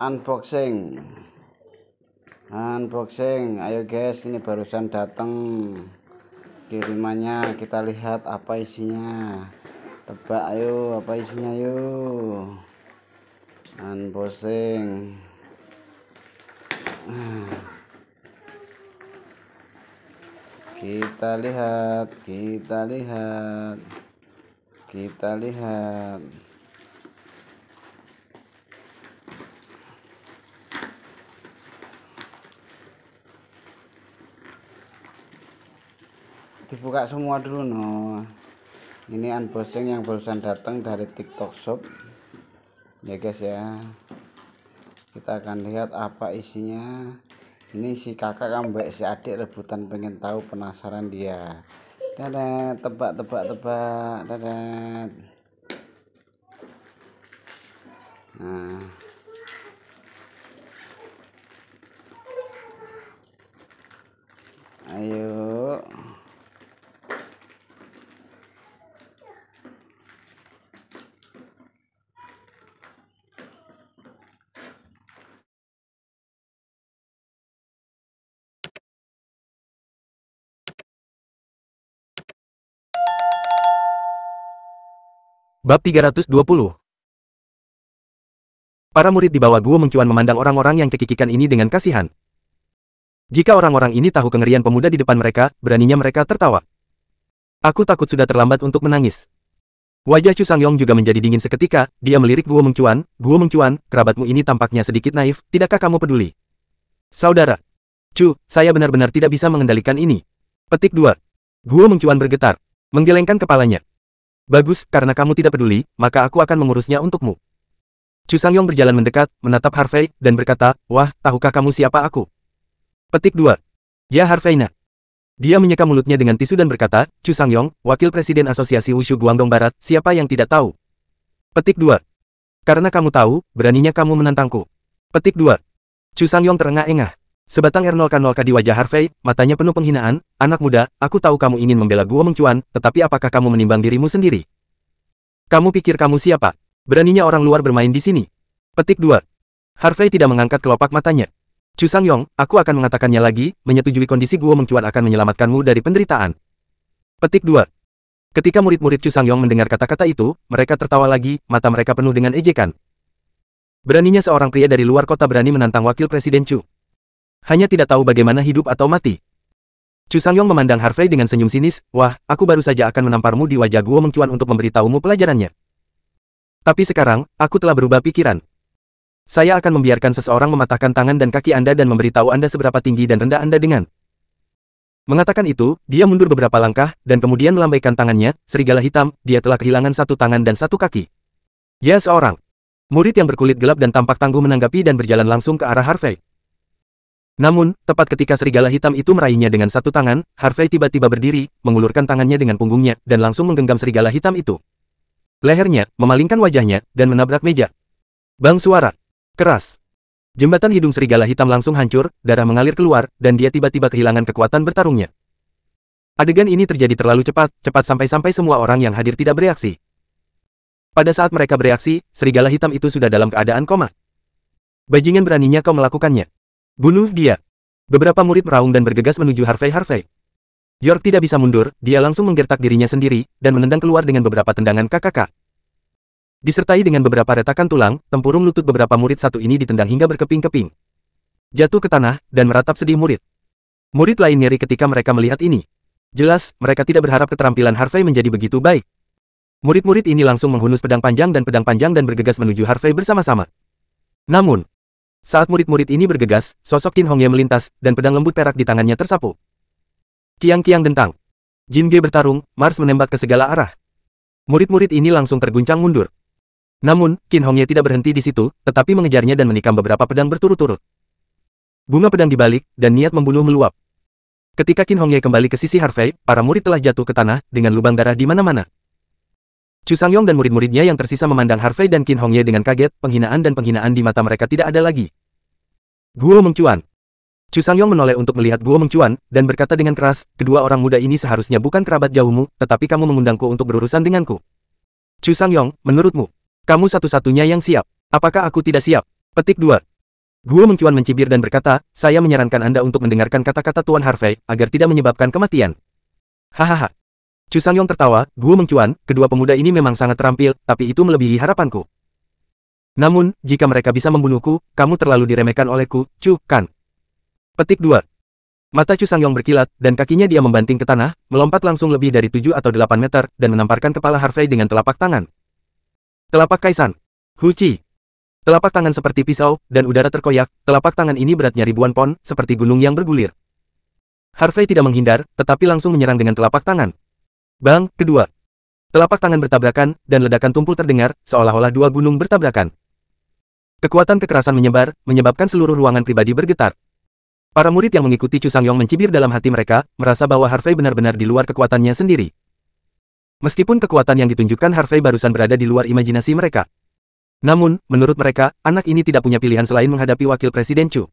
unboxing. Ayo guys, ini barusan datang kirimannya, kita lihat apa isinya. Tebak ayo, apa isinya yuk. Unboxing. Kita lihat. Dibuka semua dulu Ini unboxing yang barusan datang dari TikTok Shop ya guys ya. Kita akan lihat apa isinya. Ini si kakak ambek si adik rebutan pengen tahu, penasaran dia. Dadah, tebak. Dadah. Nah, ayo. Bab 320. Para murid di bawah Guo Mengcuan memandang orang-orang yang kekikikan ini dengan kasihan. Jika orang-orang ini tahu kengerian pemuda di depan mereka, beraninya mereka tertawa. Aku takut sudah terlambat untuk menangis. Wajah Chu Sangyong juga menjadi dingin seketika. Dia melirik Guo Mengcuan. Guo Mengcuan, kerabatmu ini tampaknya sedikit naif, tidakkah kamu peduli? Saudara Chu, saya benar-benar tidak bisa mengendalikan ini. Petik 2. Guo Mengcuan bergetar, menggelengkan kepalanya. Bagus, karena kamu tidak peduli, maka aku akan mengurusnya untukmu. Chu Sangyong berjalan mendekat, menatap Harvey, dan berkata, wah, tahukah kamu siapa aku? Petik 2. Ya Harveyna. Dia menyeka mulutnya dengan tisu dan berkata, Chu Sangyong, Wakil Presiden Asosiasi Wushu Guangdong Barat, siapa yang tidak tahu? Petik 2. Karena kamu tahu, beraninya kamu menantangku. Petik 2. Chu Sangyong terengah-engah. Sebatang R0K0K di wajah Harvey, matanya penuh penghinaan. Anak muda, aku tahu kamu ingin membela Guo Mengcuan, tetapi apakah kamu menimbang dirimu sendiri? Kamu pikir kamu siapa? Beraninya orang luar bermain di sini. Petik 2. Harvey tidak mengangkat kelopak matanya. Chu Sangyong, aku akan mengatakannya lagi, menyetujui kondisi Guo Mengcuan akan menyelamatkanmu dari penderitaan. Petik 2. Ketika murid-murid Chu Sangyong mendengar kata-kata itu, mereka tertawa lagi, mata mereka penuh dengan ejekan. Beraninya seorang pria dari luar kota berani menantang Wakil Presiden Chu. Hanya tidak tahu bagaimana hidup atau mati. Chu Sangyong memandang Harvey dengan senyum sinis, wah, aku baru saja akan menamparmu di wajah Guo Mengcuan untuk memberitahumu pelajarannya. Tapi sekarang, aku telah berubah pikiran. Saya akan membiarkan seseorang mematahkan tangan dan kaki Anda dan memberitahu Anda seberapa tinggi dan rendah Anda dengan. Mengatakan itu, dia mundur beberapa langkah, dan kemudian melambaikan tangannya, serigala hitam, dia telah kehilangan satu tangan dan satu kaki. Ya seorang murid yang berkulit gelap dan tampak tangguh menanggapi dan berjalan langsung ke arah Harvey. Namun, tepat ketika serigala hitam itu meraihnya dengan satu tangan, Harvey tiba-tiba berdiri, mengulurkan tangannya dengan punggungnya, dan langsung menggenggam serigala hitam itu. Lehernya, memalingkan wajahnya, dan menabrak meja. Bang suara keras. Jembatan hidung serigala hitam langsung hancur, darah mengalir keluar, dan dia tiba-tiba kehilangan kekuatan bertarungnya. Adegan ini terjadi terlalu cepat sampai-sampai semua orang yang hadir tidak bereaksi. Pada saat mereka bereaksi, serigala hitam itu sudah dalam keadaan koma. Bajingan, beraninya kau melakukannya. Bunuh dia. Beberapa murid meraung dan bergegas menuju Harvey. York tidak bisa mundur, dia langsung menggertak dirinya sendiri, dan menendang keluar dengan beberapa tendangan KKK. Disertai dengan beberapa retakan tulang, tempurung lutut beberapa murid satu ini ditendang hingga berkeping-keping. Jatuh ke tanah, dan meratap sedih murid. Murid lain ngeri ketika mereka melihat ini. Jelas, mereka tidak berharap keterampilan Harvey menjadi begitu baik. Murid-murid ini langsung menghunus pedang panjang dan bergegas menuju Harvey bersama-sama. Namun, saat murid-murid ini bergegas, sosok Qin Hongye melintas, dan pedang lembut perak di tangannya tersapu. Kiang-kiang dentang. Jin Ge bertarung, Mars menembak ke segala arah. Murid-murid ini langsung terguncang mundur. Namun, Qin Hongye tidak berhenti di situ, tetapi mengejarnya dan menikam beberapa pedang berturut-turut. Bunga pedang dibalik, dan niat membunuh meluap. Ketika Qin Hongye kembali ke sisi Harvey, para murid telah jatuh ke tanah, dengan lubang darah di mana-mana. Chu Sangyong dan murid-muridnya yang tersisa memandang Harvey dan Qin Hongye dengan kaget, penghinaan di mata mereka tidak ada lagi. Guo Mengcuan. Chu Sangyong menoleh untuk melihat Guo Mengcuan, dan berkata dengan keras, kedua orang muda ini seharusnya bukan kerabat jauhmu, tetapi kamu mengundangku untuk berurusan denganku. Chu Sangyong, menurutmu, kamu satu-satunya yang siap. Apakah aku tidak siap? Petik 2. Guo Mengcuan mencibir dan berkata, saya menyarankan Anda untuk mendengarkan kata-kata Tuan Harvey, agar tidak menyebabkan kematian. Hahaha. Chu Sangyong tertawa, Guo Mengcuan, kedua pemuda ini memang sangat terampil, tapi itu melebihi harapanku. Namun, jika mereka bisa membunuhku, kamu terlalu diremehkan olehku, Chu Kan. Petik 2. Mata Chu Sangyong berkilat, dan kakinya dia membanting ke tanah, melompat langsung lebih dari 7 atau 8 meter, dan menamparkan kepala Harvey dengan telapak tangan. Telapak Kaisan. Huci. Telapak tangan seperti pisau, dan udara terkoyak, telapak tangan ini beratnya ribuan pon, seperti gunung yang bergulir. Harvey tidak menghindar, tetapi langsung menyerang dengan telapak tangan. Bang, kedua. Telapak tangan bertabrakan, dan ledakan tumpul terdengar, seolah-olah dua gunung bertabrakan. Kekuatan kekerasan menyebar, menyebabkan seluruh ruangan pribadi bergetar. Para murid yang mengikuti Chu Sangyong mencibir dalam hati mereka, merasa bahwa Harvey benar-benar di luar kekuatannya sendiri. Meskipun kekuatan yang ditunjukkan Harvey barusan berada di luar imajinasi mereka. Namun, menurut mereka, anak ini tidak punya pilihan selain menghadapi Wakil Presiden Chu.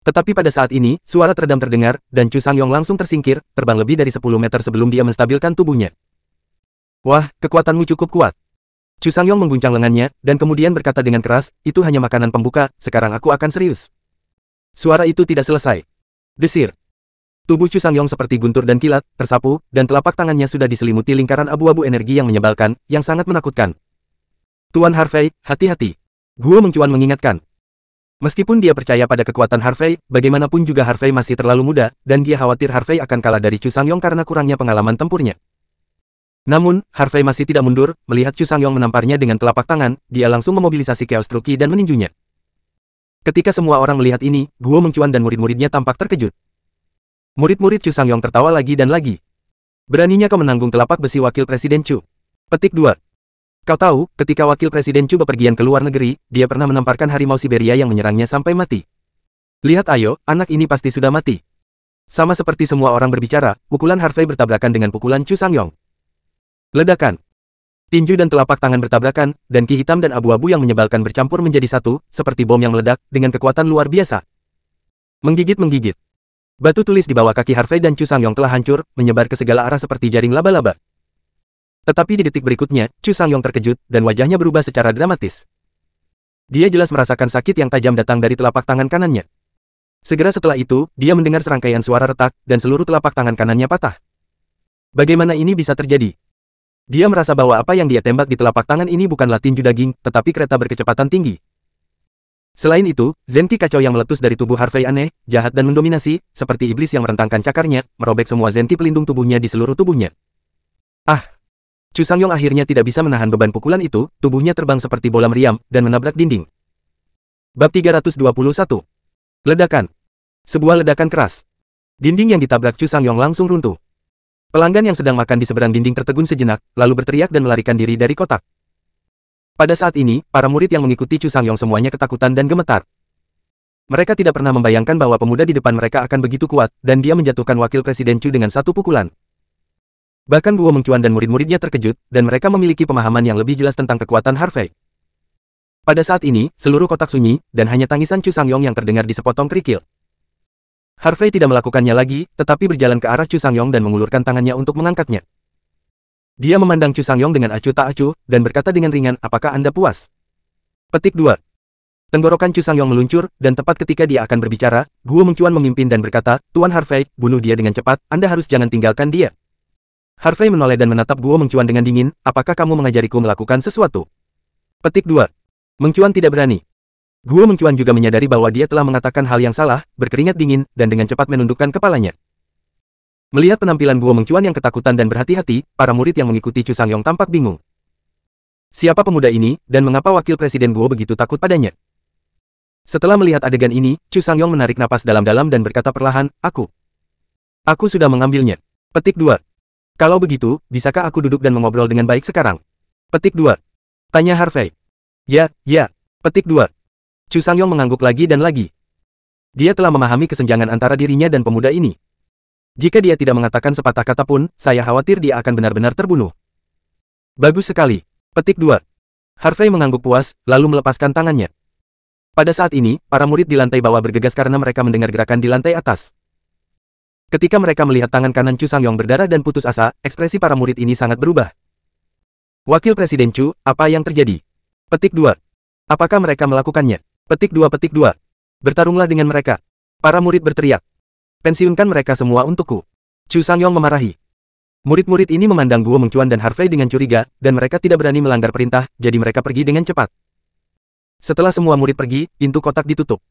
Tetapi pada saat ini, suara teredam terdengar, dan Chu Sangyong langsung tersingkir, terbang lebih dari 10 meter sebelum dia menstabilkan tubuhnya. Wah, kekuatanmu cukup kuat. Chu Sangyong mengguncang lengannya, dan kemudian berkata dengan keras, itu hanya makanan pembuka, sekarang aku akan serius. Suara itu tidak selesai. Desir. Tubuh Chu Sangyong seperti guntur dan kilat, tersapu, dan telapak tangannya sudah diselimuti lingkaran abu-abu energi yang menyebalkan, yang sangat menakutkan. Tuan Harvey, hati-hati. Guo Mengcuan mengingatkan. Meskipun dia percaya pada kekuatan Harvey, bagaimanapun juga Harvey masih terlalu muda, dan dia khawatir Harvey akan kalah dari Chu Sangyong karena kurangnya pengalaman tempurnya. Namun, Harvey masih tidak mundur, melihat Chu Sangyong menamparnya dengan telapak tangan, dia langsung memobilisasi Chaos Truki dan meninjunya. Ketika semua orang melihat ini, Guo Mengcuan dan murid-muridnya tampak terkejut. Murid-murid Chu Sangyong tertawa lagi dan lagi. Beraninya kau menanggung telapak besi Wakil Presiden Chu. Petik 2. Kau tahu, ketika Wakil Presiden Chu bepergian ke luar negeri, dia pernah menamparkan harimau Siberia yang menyerangnya sampai mati. Lihat ayo, anak ini pasti sudah mati. Sama seperti semua orang berbicara, pukulan Harvey bertabrakan dengan pukulan Chu Sangyong. Ledakan. Tinju dan telapak tangan bertabrakan, dan ki hitam dan abu-abu yang menyebalkan bercampur menjadi satu, seperti bom yang meledak, dengan kekuatan luar biasa. Menggigit-menggigit. Batu tulis di bawah kaki Harvey dan Chu Sangyong telah hancur, menyebar ke segala arah seperti jaring laba-laba. Tetapi di detik berikutnya, Chu Sangyong terkejut, dan wajahnya berubah secara dramatis. Dia jelas merasakan sakit yang tajam datang dari telapak tangan kanannya. Segera setelah itu, dia mendengar serangkaian suara retak, dan seluruh telapak tangan kanannya patah. Bagaimana ini bisa terjadi? Dia merasa bahwa apa yang dia tembak di telapak tangan ini bukanlah tinju daging, tetapi kereta berkecepatan tinggi. Selain itu, Zenki kacau yang meletus dari tubuh Harvey aneh, jahat dan mendominasi, seperti iblis yang merentangkan cakarnya, merobek semua Zenki pelindung tubuhnya di seluruh tubuhnya. Ah! Chu Sangyong akhirnya tidak bisa menahan beban pukulan itu, tubuhnya terbang seperti bola meriam, dan menabrak dinding. Bab 321. Ledakan. Sebuah ledakan keras. Dinding yang ditabrak Chu Sangyong langsung runtuh. Pelanggan yang sedang makan di seberang dinding tertegun sejenak, lalu berteriak dan melarikan diri dari kotak. Pada saat ini, para murid yang mengikuti Chu Sangyong semuanya ketakutan dan gemetar. Mereka tidak pernah membayangkan bahwa pemuda di depan mereka akan begitu kuat, dan dia menjatuhkan Wakil Presiden Chu dengan satu pukulan. Bahkan Guo Mengcuan dan murid-muridnya terkejut, dan mereka memiliki pemahaman yang lebih jelas tentang kekuatan Harvey. Pada saat ini, seluruh kotak sunyi, dan hanya tangisan Chu Sangyong yang terdengar di sepotong kerikil. Harvey tidak melakukannya lagi, tetapi berjalan ke arah Chu Sangyong dan mengulurkan tangannya untuk mengangkatnya. Dia memandang Chu Sangyong dengan acuh tak acuh, dan berkata dengan ringan, apakah Anda puas? Petik 2. Tenggorokan Chu Sangyong meluncur, dan tepat ketika dia akan berbicara, Guo Mengcuan memimpin dan berkata, Tuan Harvey, bunuh dia dengan cepat, Anda harus jangan tinggalkan dia. Harvey menoleh dan menatap Guo Mengcuan dengan dingin, apakah kamu mengajariku melakukan sesuatu? Petik 2. Mengcuan tidak berani. Guo Mengcuan juga menyadari bahwa dia telah mengatakan hal yang salah, berkeringat dingin, dan dengan cepat menundukkan kepalanya. Melihat penampilan Guo Mengcuan yang ketakutan dan berhati-hati, para murid yang mengikuti Chu Sangyong tampak bingung. Siapa pemuda ini, dan mengapa Wakil Presiden Guo begitu takut padanya? Setelah melihat adegan ini, Chu Sangyong menarik napas dalam-dalam dan berkata perlahan, Aku sudah mengambilnya. Petik 2. Kalau begitu, bisakah aku duduk dan mengobrol dengan baik sekarang? Petik 2. Tanya Harvey. Ya. Petik 2. Chu Sangyong mengangguk lagi dan lagi. Dia telah memahami kesenjangan antara dirinya dan pemuda ini. Jika dia tidak mengatakan sepatah kata pun, saya khawatir dia akan benar-benar terbunuh. Bagus sekali. Petik 2. Harvey mengangguk puas, lalu melepaskan tangannya. Pada saat ini, para murid di lantai bawah bergegas karena mereka mendengar gerakan di lantai atas. Ketika mereka melihat tangan kanan Chu Sangyong berdarah dan putus asa, ekspresi para murid ini sangat berubah. Wakil Presiden Chu, apa yang terjadi? Petik 2. Apakah mereka melakukannya? Petik 2. Bertarunglah dengan mereka. Para murid berteriak. Pensiunkan mereka semua untukku. Chu Sangyong memarahi. Murid-murid ini memandang Guo Mengcuan dan Harvey dengan curiga, dan mereka tidak berani melanggar perintah, jadi mereka pergi dengan cepat. Setelah semua murid pergi, pintu kotak ditutup.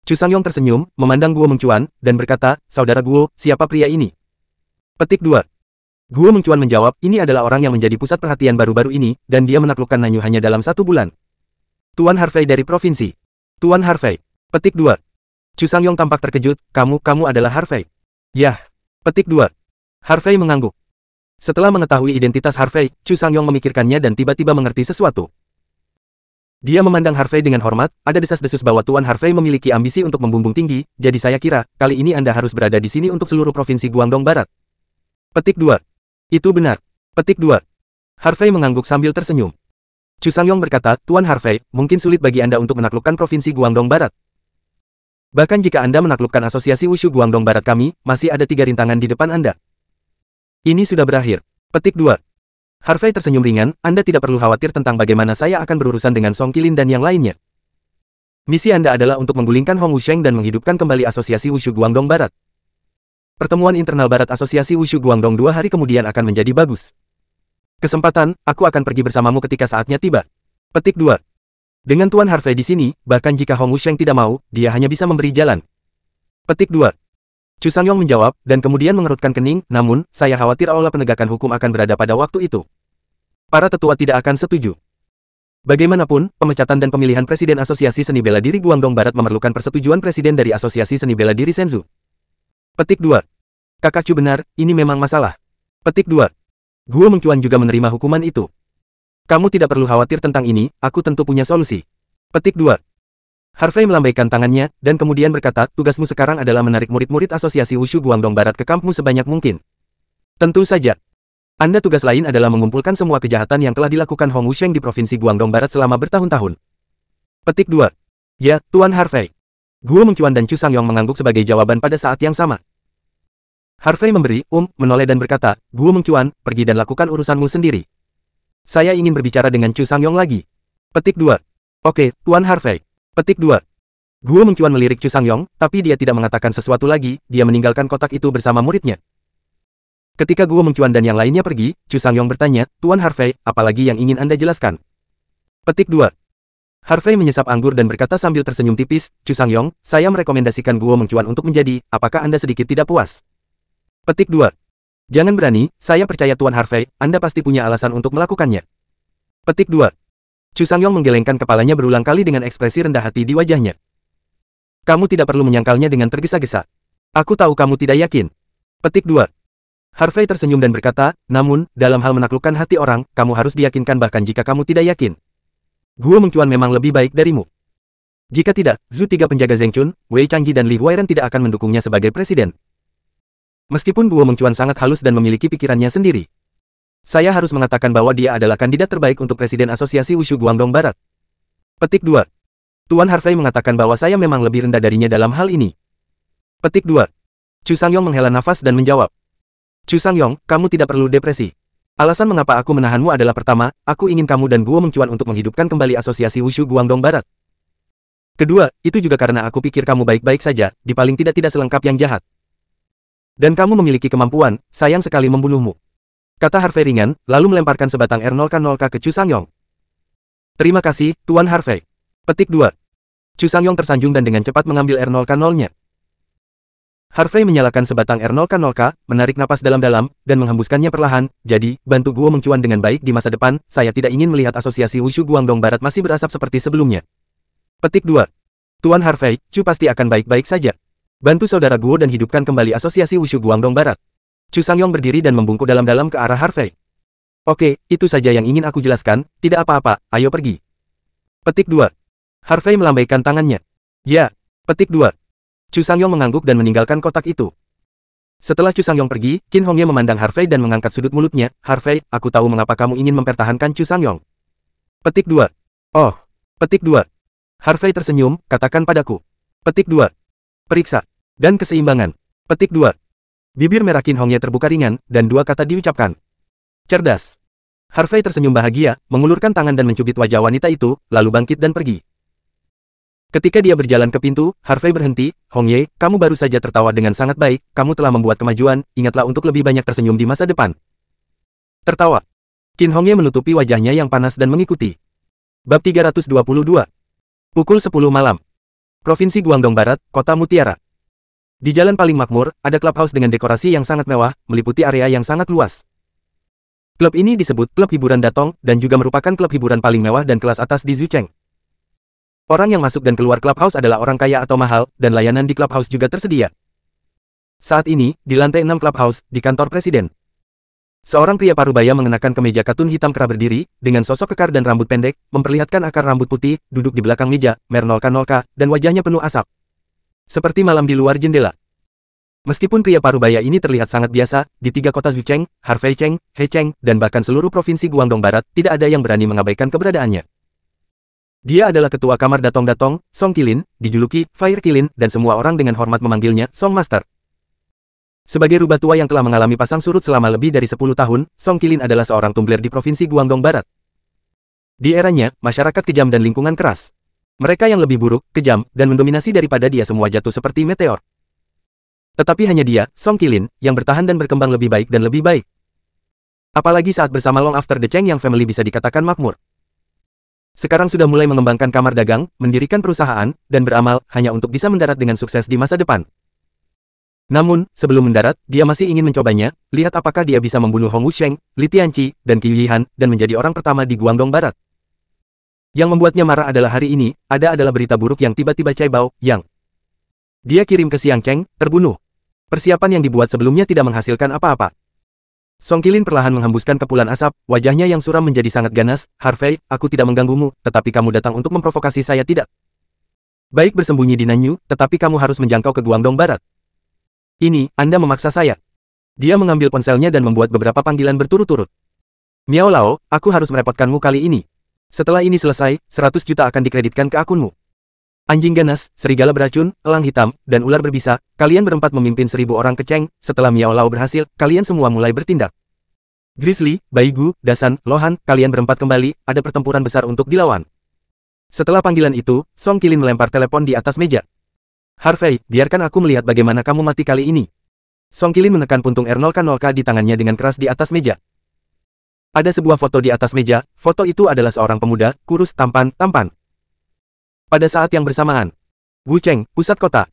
Chu Sangyong tersenyum, memandang Guo Mengcuan, dan berkata, "Saudara Guo, siapa pria ini?" Petik 2. Guo Mengcuan menjawab, "Ini adalah orang yang menjadi pusat perhatian baru-baru ini, dan dia menaklukkan Nanyu hanya dalam 1 bulan. Tuan Harvey dari provinsi." Tuan Harvey. Petik 2. Chu Sangyong tampak terkejut, kamu adalah Harvey." "Yah." Petik 2. Harvey mengangguk. Setelah mengetahui identitas Harvey, Chu Sangyong memikirkannya dan tiba-tiba mengerti sesuatu. Dia memandang Harvey dengan hormat, ada desas-desus bahwa Tuan Harvey memiliki ambisi untuk membumbung tinggi, jadi saya kira, kali ini Anda harus berada di sini untuk seluruh provinsi Guangdong Barat. Petik 2. Itu benar. Petik 2. Harvey mengangguk sambil tersenyum. Chu Sangyong berkata, "Tuan Harvey, mungkin sulit bagi Anda untuk menaklukkan provinsi Guangdong Barat. Bahkan jika Anda menaklukkan asosiasi Wushu Guangdong Barat kami, masih ada 3 rintangan di depan Anda. Ini sudah berakhir." Petik 2. Harvey tersenyum ringan, "Anda tidak perlu khawatir tentang bagaimana saya akan berurusan dengan Song Qilin dan yang lainnya. Misi Anda adalah untuk menggulingkan Hong Wusheng dan menghidupkan kembali asosiasi Wushu Guangdong Barat. Pertemuan internal Barat asosiasi Wushu Guangdong 2 hari kemudian akan menjadi bagus. Kesempatan, aku akan pergi bersamamu ketika saatnya tiba." Petik 2. Dengan Tuan Harvey di sini, bahkan jika Hong Wusheng tidak mau, dia hanya bisa memberi jalan. Petik 2. Chu Sangyong menjawab, dan kemudian mengerutkan kening, "Namun, saya khawatir aula penegakan hukum akan berada pada waktu itu. Para tetua tidak akan setuju. Bagaimanapun, pemecatan dan pemilihan Presiden Asosiasi Seni Bela Diri Guangdong Barat memerlukan persetujuan Presiden dari Asosiasi Seni Bela Diri Shenzhou." Petik 2. Kakak Chu benar, ini memang masalah. Petik 2. Guo Mengcuan juga menerima hukuman itu. Kamu tidak perlu khawatir tentang ini, aku tentu punya solusi. Petik 2. Harvey melambaikan tangannya, dan kemudian berkata, "Tugasmu sekarang adalah menarik murid-murid asosiasi Wushu Guangdong Barat ke kampmu sebanyak mungkin." Tentu saja. Anda tugas lain adalah mengumpulkan semua kejahatan yang telah dilakukan Hong Wusheng di Provinsi Guangdong Barat selama bertahun-tahun. Petik 2. Ya, Tuan Harvey. Guo Mengcuan dan Chu Sangyong mengangguk sebagai jawaban pada saat yang sama. Harvey memberi, menoleh dan berkata, "Guo Mengcuan, pergi dan lakukan urusanmu sendiri. Saya ingin berbicara dengan Chu Sangyong lagi." Petik 2. Oke, Tuan Harvey. Petik 2. Guo Mengcuan melirik Chu Sangyong, tapi dia tidak mengatakan sesuatu lagi, dia meninggalkan kotak itu bersama muridnya. Ketika Guo Mengcuan dan yang lainnya pergi, Chu Sangyong bertanya, "Tuan Harvey, apalagi yang ingin Anda jelaskan?" Petik 2. Harvey menyesap anggur dan berkata sambil tersenyum tipis, "Chu Sangyong, saya merekomendasikan Guo Mengcuan untuk menjadi, apakah Anda sedikit tidak puas?" Petik 2. Jangan berani, saya percaya Tuan Harvey, Anda pasti punya alasan untuk melakukannya. Petik 2. Chu Sangyong menggelengkan kepalanya berulang kali dengan ekspresi rendah hati di wajahnya. "Kamu tidak perlu menyangkalnya dengan tergesa-gesa. Aku tahu kamu tidak yakin." Petik 2. Harvey tersenyum dan berkata, "Namun, dalam hal menaklukkan hati orang, kamu harus diyakinkan bahkan jika kamu tidak yakin. Guo Mengcuan memang lebih baik darimu. Jika tidak, Zhu 3 penjaga Zheng Chun, Wei Changji dan Li Huairen tidak akan mendukungnya sebagai presiden." Meskipun Guo Mengcuan sangat halus dan memiliki pikirannya sendiri, saya harus mengatakan bahwa dia adalah kandidat terbaik untuk Presiden Asosiasi Wushu Guangdong Barat. Petik 2. Tuan Harvey mengatakan bahwa saya memang lebih rendah darinya dalam hal ini. Petik 2. Chu Sangyong menghela nafas dan menjawab. "Chu Sangyong, kamu tidak perlu depresi. Alasan mengapa aku menahanmu adalah pertama, aku ingin kamu dan Guo Mengcuan untuk menghidupkan kembali Asosiasi Wushu Guangdong Barat. Kedua, itu juga karena aku pikir kamu baik-baik saja, di paling tidak selengkap yang jahat. Dan kamu memiliki kemampuan, sayang sekali membunuhmu." Kata Harvey ringan, lalu melemparkan sebatang R0K0K ke Chu Sangyong. "Terima kasih, Tuan Harvey." Petik 2. Chu Sangyong tersanjung dan dengan cepat mengambil R0K0-nya. Harvey menyalakan sebatang R0K0K, menarik napas dalam-dalam, dan menghembuskannya perlahan, "Jadi, bantu Guo Mengcuan dengan baik di masa depan, saya tidak ingin melihat asosiasi Wushu Guangdong Barat masih berasap seperti sebelumnya." Petik 2. Tuan Harvey, Chu pasti akan baik-baik saja. Bantu saudara Guo dan hidupkan kembali asosiasi Wushu Guangdong Barat. Chu Sangyong berdiri dan membungkuk dalam-dalam ke arah Harvey. "Oke, itu saja yang ingin aku jelaskan, tidak apa-apa, ayo pergi." Petik 2. Harvey melambaikan tangannya. "Ya." Petik 2. Chu Sangyong mengangguk dan meninggalkan kotak itu. Setelah Chu Sangyong pergi, Qin Hongye memandang Harvey dan mengangkat sudut mulutnya, "Harvey, aku tahu mengapa kamu ingin mempertahankan Chu Sangyong." Petik 2. Oh. Petik 2. Harvey tersenyum, "Katakan padaku." Petik 2. Periksa. Dan keseimbangan. Petik 2. Bibir merah Qin Hongye terbuka ringan, dan 2 kata diucapkan. Cerdas. Harvey tersenyum bahagia, mengulurkan tangan dan mencubit wajah wanita itu, lalu bangkit dan pergi. Ketika dia berjalan ke pintu, Harvey berhenti. Hong Ye, kamu baru saja tertawa dengan sangat baik, kamu telah membuat kemajuan, ingatlah untuk lebih banyak tersenyum di masa depan. Tertawa. Qin Hong Ye menutupi wajahnya yang panas dan mengikuti. Bab 322. Pukul 10 malam. Provinsi Guangdong Barat, Kota Mutiara. Di jalan paling makmur, ada clubhouse dengan dekorasi yang sangat mewah, meliputi area yang sangat luas. Klub ini disebut Klub Hiburan Datong, dan juga merupakan klub hiburan paling mewah dan kelas atas di Zucheng. Orang yang masuk dan keluar clubhouse adalah orang kaya atau mahal, dan layanan di clubhouse juga tersedia. Saat ini, di lantai 6 clubhouse, di kantor presiden. Seorang pria parubaya mengenakan kemeja katun hitam kera berdiri, dengan sosok kekar dan rambut pendek, memperlihatkan akar rambut putih, duduk di belakang meja, mer-nolka-nolka, dan wajahnya penuh asap. Seperti malam di luar jendela. Meskipun pria parubaya ini terlihat sangat biasa, di 3 kota Zucheng, Harvey Cheng, He Cheng, dan bahkan seluruh provinsi Guangdong Barat, tidak ada yang berani mengabaikan keberadaannya. Dia adalah ketua kamar Datong-Datong, Song Qilin, dijuluki Fire Qilin, dan semua orang dengan hormat memanggilnya Song Master. Sebagai rubah tua yang telah mengalami pasang surut selama lebih dari 10 tahun, Song Qilin adalah seorang tumbler di provinsi Guangdong Barat. Di eranya, masyarakat kejam dan lingkungan keras. Mereka yang lebih buruk, kejam, dan mendominasi daripada dia semua jatuh seperti meteor. Tetapi hanya dia, Song Qilin, yang bertahan dan berkembang lebih baik dan lebih baik. Apalagi saat bersama Long After the Cheng yang family bisa dikatakan makmur. Sekarang sudah mulai mengembangkan kamar dagang, mendirikan perusahaan, dan beramal hanya untuk bisa mendarat dengan sukses di masa depan. Namun, sebelum mendarat, dia masih ingin mencobanya, lihat apakah dia bisa membunuh Hong Wusheng, Li Tianqi, dan Qi Yihan, dan menjadi orang pertama di Guangdong Barat. Yang membuatnya marah adalah hari ini, adalah berita buruk yang tiba-tiba Cai Bao, yang dia kirim ke Xiang Cheng, terbunuh. Persiapan yang dibuat sebelumnya tidak menghasilkan apa-apa. Song Qilin perlahan menghembuskan kepulan asap, wajahnya yang suram menjadi sangat ganas. Harvey, aku tidak mengganggumu, tetapi kamu datang untuk memprovokasi saya tidak? Baik bersembunyi di Nanyu, tetapi kamu harus menjangkau ke Guangdong Barat. Ini, Anda memaksa saya. Dia mengambil ponselnya dan membuat beberapa panggilan berturut-turut. Miao Lao, aku harus merepotkanmu kali ini. Setelah ini selesai, 100 juta akan dikreditkan ke akunmu. Anjing ganas, serigala beracun, elang hitam, dan ular berbisa, kalian berempat memimpin 1000 orang ke Cheng. Setelah Miao Lao berhasil, kalian semua mulai bertindak. Grizzly, Baigu, Dasan, Lohan, kalian berempat kembali, ada pertempuran besar untuk dilawan. Setelah panggilan itu, Song Qilin melempar telepon di atas meja. Harvey, biarkan aku melihat bagaimana kamu mati kali ini. Song Qilin menekan puntung R0K0K di tangannya dengan keras di atas meja. Ada sebuah foto di atas meja, foto itu adalah seorang pemuda, kurus, tampan. Pada saat yang bersamaan, Wucheng, pusat kota.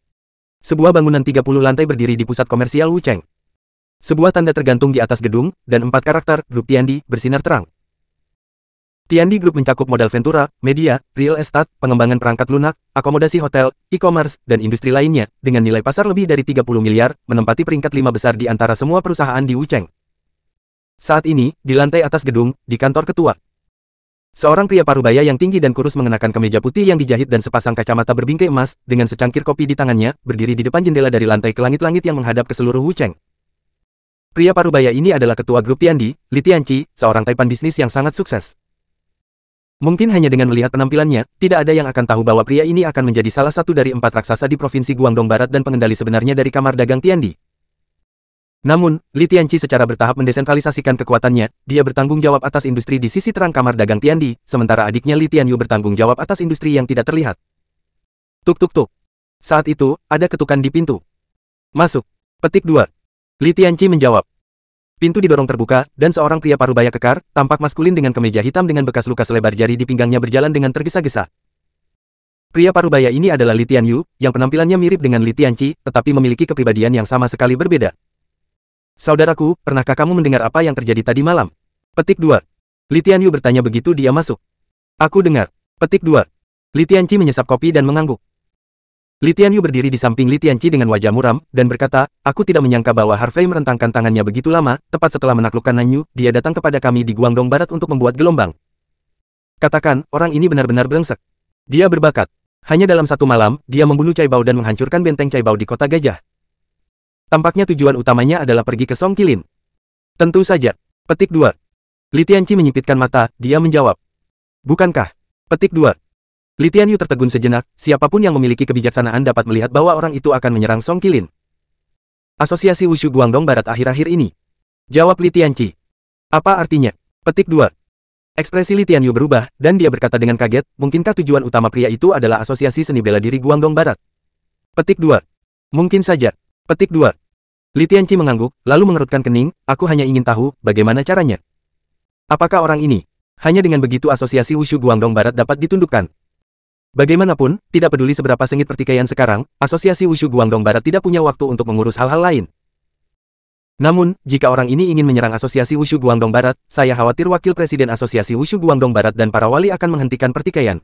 Sebuah bangunan 30 lantai berdiri di pusat komersial Wucheng. Sebuah tanda tergantung di atas gedung, dan 4 karakter, grup Tiandi, bersinar terang. Tiandi Group mencakup modal Ventura, media, real estate, pengembangan perangkat lunak, akomodasi hotel, e-commerce, dan industri lainnya, dengan nilai pasar lebih dari 30 miliar, menempati peringkat 5 besar di antara semua perusahaan di Wucheng. Saat ini, di lantai atas gedung, di kantor ketua. Seorang pria parubaya yang tinggi dan kurus mengenakan kemeja putih yang dijahit dan sepasang kacamata berbingkai emas, dengan secangkir kopi di tangannya, berdiri di depan jendela dari lantai ke langit-langit yang menghadap ke seluruh Wucheng. Pria parubaya ini adalah ketua grup Tiandi, Li Tianqi, seorang taipan bisnis yang sangat sukses. Mungkin hanya dengan melihat penampilannya, tidak ada yang akan tahu bahwa pria ini akan menjadi salah satu dari 4 raksasa di Provinsi Guangdong Barat dan pengendali sebenarnya dari kamar dagang Tiandi. Namun, Li Tianqi secara bertahap mendesentralisasikan kekuatannya, dia bertanggung jawab atas industri di sisi terang kamar dagang Tiandi, sementara adiknya Li Tianyu bertanggung jawab atas industri yang tidak terlihat. Tuk. Saat itu, ada ketukan di pintu. Masuk. Petik 2. Li Tianqi menjawab. Pintu didorong terbuka, dan seorang pria parubaya kekar, tampak maskulin dengan kemeja hitam dengan bekas luka selebar jari di pinggangnya berjalan dengan tergesa-gesa. Pria parubaya ini adalah Li Tianyu, yang penampilannya mirip dengan Li Tianqi, tetapi memiliki kepribadian yang sama sekali berbeda. Saudaraku, pernahkah kamu mendengar apa yang terjadi tadi malam? Petik 2. Li Tianyu bertanya begitu dia masuk. Aku dengar. Petik 2. Li Tianqi menyesap kopi dan mengangguk. Li Tianyu berdiri di samping Li Tianqi dengan wajah muram, dan berkata, aku tidak menyangka bahwa Harvey merentangkan tangannya begitu lama, tepat setelah menaklukkan Nanyu, dia datang kepada kami di Guangdong Barat untuk membuat gelombang. Katakan, orang ini benar-benar brengsek. Dia berbakat. Hanya dalam 1 malam, dia membunuh Cai Bao dan menghancurkan benteng Cai Bao di kota gajah. Tampaknya tujuan utamanya adalah pergi ke Song Qilin. Tentu saja. Petik 2. Li Tianqi menyipitkan mata, dia menjawab. Bukankah? Petik 2. Li Tianyu tertegun sejenak, siapapun yang memiliki kebijaksanaan dapat melihat bahwa orang itu akan menyerang Song Qilin. Asosiasi Wushu Guangdong Barat akhir-akhir ini. Jawab Li Tianqi. Apa artinya? Petik 2. Ekspresi Li Tianyu berubah, dan dia berkata dengan kaget, mungkinkah tujuan utama pria itu adalah asosiasi seni bela diri Guangdong Barat? Petik 2. Mungkin saja. Petik 2. Li Tianqi mengangguk, lalu mengerutkan kening, aku hanya ingin tahu, bagaimana caranya? Apakah orang ini? Hanya dengan begitu asosiasi Wushu Guangdong Barat dapat ditundukkan. Bagaimanapun, tidak peduli seberapa sengit pertikaian sekarang, asosiasi Wushu Guangdong Barat tidak punya waktu untuk mengurus hal-hal lain. Namun, jika orang ini ingin menyerang asosiasi Wushu Guangdong Barat, saya khawatir wakil presiden asosiasi Wushu Guangdong Barat dan para wali akan menghentikan pertikaian.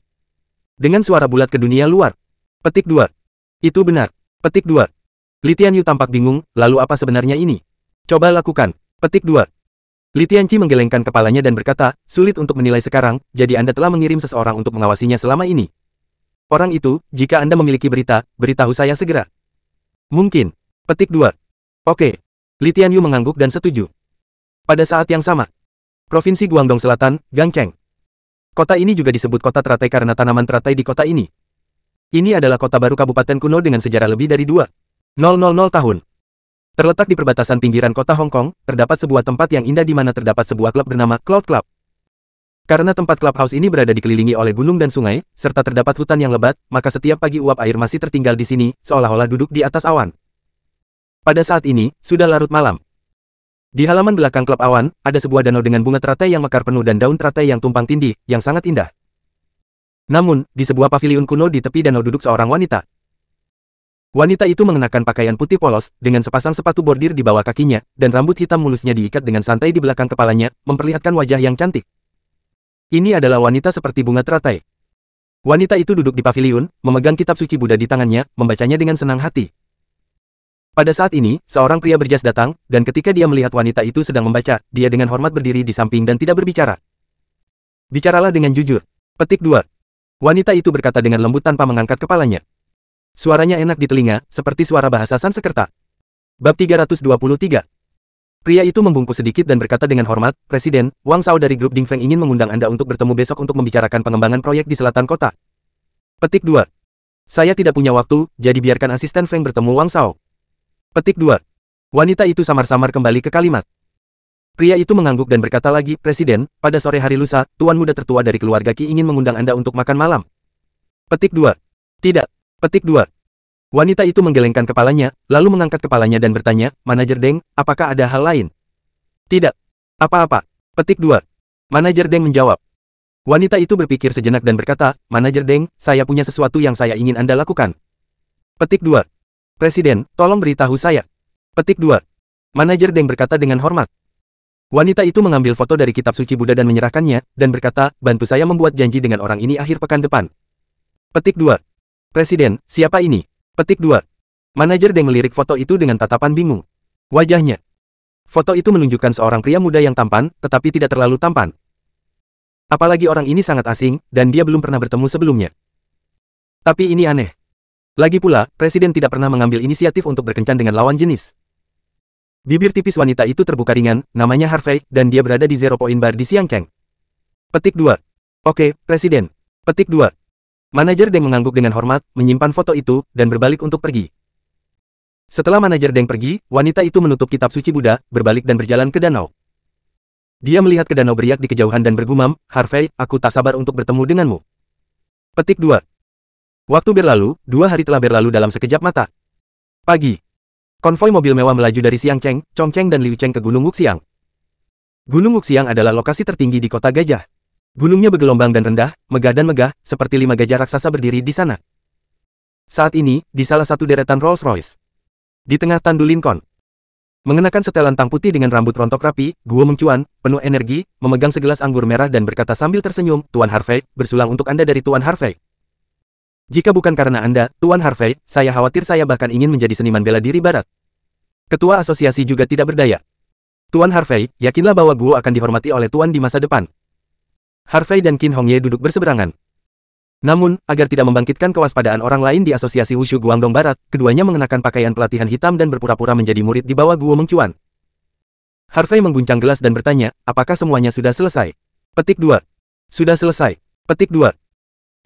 Dengan suara bulat ke dunia luar. Petik 2. Itu benar. Petik 2. Li Tianyu tampak bingung, lalu apa sebenarnya ini? Coba lakukan. Petik 2. Li Tianqi menggelengkan kepalanya dan berkata, sulit untuk menilai sekarang, jadi Anda telah mengirim seseorang untuk mengawasinya selama ini. Orang itu, jika Anda memiliki berita, beritahu saya segera. Mungkin. Petik 2. Oke. Li Tianyu mengangguk dan setuju. Pada saat yang sama, Provinsi Guangdong Selatan, Gangcheng. Kota ini juga disebut kota teratai karena tanaman teratai di kota ini. Ini adalah kota baru kabupaten kuno dengan sejarah lebih dari 2.000 tahun. Terletak di perbatasan pinggiran kota Hong Kong, terdapat sebuah tempat yang indah di mana terdapat sebuah klub bernama Cloud Club. Karena tempat clubhouse ini berada dikelilingi oleh gunung dan sungai, serta terdapat hutan yang lebat, maka setiap pagi uap air masih tertinggal di sini, seolah-olah duduk di atas awan. Pada saat ini, sudah larut malam. Di halaman belakang klub awan, ada sebuah danau dengan bunga teratai yang mekar penuh dan daun teratai yang tumpang tindih, yang sangat indah. Namun, di sebuah paviliun kuno di tepi danau duduk seorang wanita. Wanita itu mengenakan pakaian putih polos, dengan sepasang sepatu bordir di bawah kakinya, dan rambut hitam mulusnya diikat dengan santai di belakang kepalanya, memperlihatkan wajah yang cantik. Ini adalah wanita seperti bunga teratai. Wanita itu duduk di paviliun, memegang kitab suci Buddha di tangannya, membacanya dengan senang hati. Pada saat ini, seorang pria berjas datang, dan ketika dia melihat wanita itu sedang membaca, dia dengan hormat berdiri di samping dan tidak berbicara. Bicaralah dengan jujur. Petik 2. Wanita itu berkata dengan lembut tanpa mengangkat kepalanya. Suaranya enak di telinga, seperti suara bahasa Sanskerta. Bab 323. Pria itu membungkuk sedikit dan berkata dengan hormat, Presiden, Wang Shao dari grup Dingfeng ingin mengundang Anda untuk bertemu besok untuk membicarakan pengembangan proyek di selatan kota. Petik 2. Saya tidak punya waktu, jadi biarkan asisten Feng bertemu Wang Shao. Petik 2. Wanita itu samar-samar kembali ke kalimat. Pria itu mengangguk dan berkata lagi, Presiden, pada sore hari lusa, tuan muda tertua dari keluarga Qi ingin mengundang Anda untuk makan malam. Petik 2. Tidak. Petik 2. Wanita itu menggelengkan kepalanya, lalu mengangkat kepalanya dan bertanya, Manajer Deng, apakah ada hal lain? Tidak. Apa-apa. Petik 2. Manajer Deng menjawab. Wanita itu berpikir sejenak dan berkata, Manajer Deng, saya punya sesuatu yang saya ingin Anda lakukan. Petik 2. Presiden, tolong beritahu saya. Petik 2. Manajer Deng berkata dengan hormat. Wanita itu mengambil foto dari kitab suci Buddha dan menyerahkannya, dan berkata, bantu saya membuat janji dengan orang ini akhir pekan depan. Petik 2. Presiden, siapa ini? Petik 2. Manajer Deng melirik foto itu dengan tatapan bingung. Wajahnya. Foto itu menunjukkan seorang pria muda yang tampan, tetapi tidak terlalu tampan. Apalagi orang ini sangat asing, dan dia belum pernah bertemu sebelumnya. Tapi ini aneh. Lagi pula, Presiden tidak pernah mengambil inisiatif untuk berkencan dengan lawan jenis. Bibir tipis wanita itu terbuka ringan, namanya Harvey, dan dia berada di Zero Point Bar di Xiangcheng. Petik 2. Oke, Presiden. Petik 2. Manajer Deng mengangguk dengan hormat, menyimpan foto itu, dan berbalik untuk pergi. Setelah manajer Deng pergi, wanita itu menutup kitab suci Buddha, berbalik dan berjalan ke danau. Dia melihat ke danau beriak di kejauhan dan bergumam, Harvey, aku tak sabar untuk bertemu denganmu. Petik 2. Waktu berlalu, 2 hari telah berlalu dalam sekejap mata. Pagi. Konvoi mobil mewah melaju dari Xiangcheng, Chongcheng dan Liucheng ke Gunung Wuxiang. Gunung Wuxiang adalah lokasi tertinggi di kota gajah. Gunungnya bergelombang dan rendah, megah dan megah, seperti 5 gajah raksasa berdiri di sana. Saat ini, di salah satu deretan Rolls-Royce. Di tengah tandu Lincoln. Mengenakan setelan tang putih dengan rambut rontok rapi, Guo Mengcuan, penuh energi, memegang segelas anggur merah dan berkata sambil tersenyum, Tuan Harvey, bersulang untuk Anda dari Tuan Harvey. Jika bukan karena Anda, Tuan Harvey, saya khawatir saya bahkan ingin menjadi seniman bela diri barat. Ketua asosiasi juga tidak berdaya. Tuan Harvey, yakinlah bahwa Guo akan dihormati oleh Tuan di masa depan. Harvey dan Qin Hongye duduk berseberangan. Namun, agar tidak membangkitkan kewaspadaan orang lain di asosiasi Wushu Guangdong Barat, keduanya mengenakan pakaian pelatihan hitam dan berpura-pura menjadi murid di bawah Guo Mengcuan. Harvey mengguncang gelas dan bertanya, apakah semuanya sudah selesai? Petik 2. Sudah selesai. Petik 2.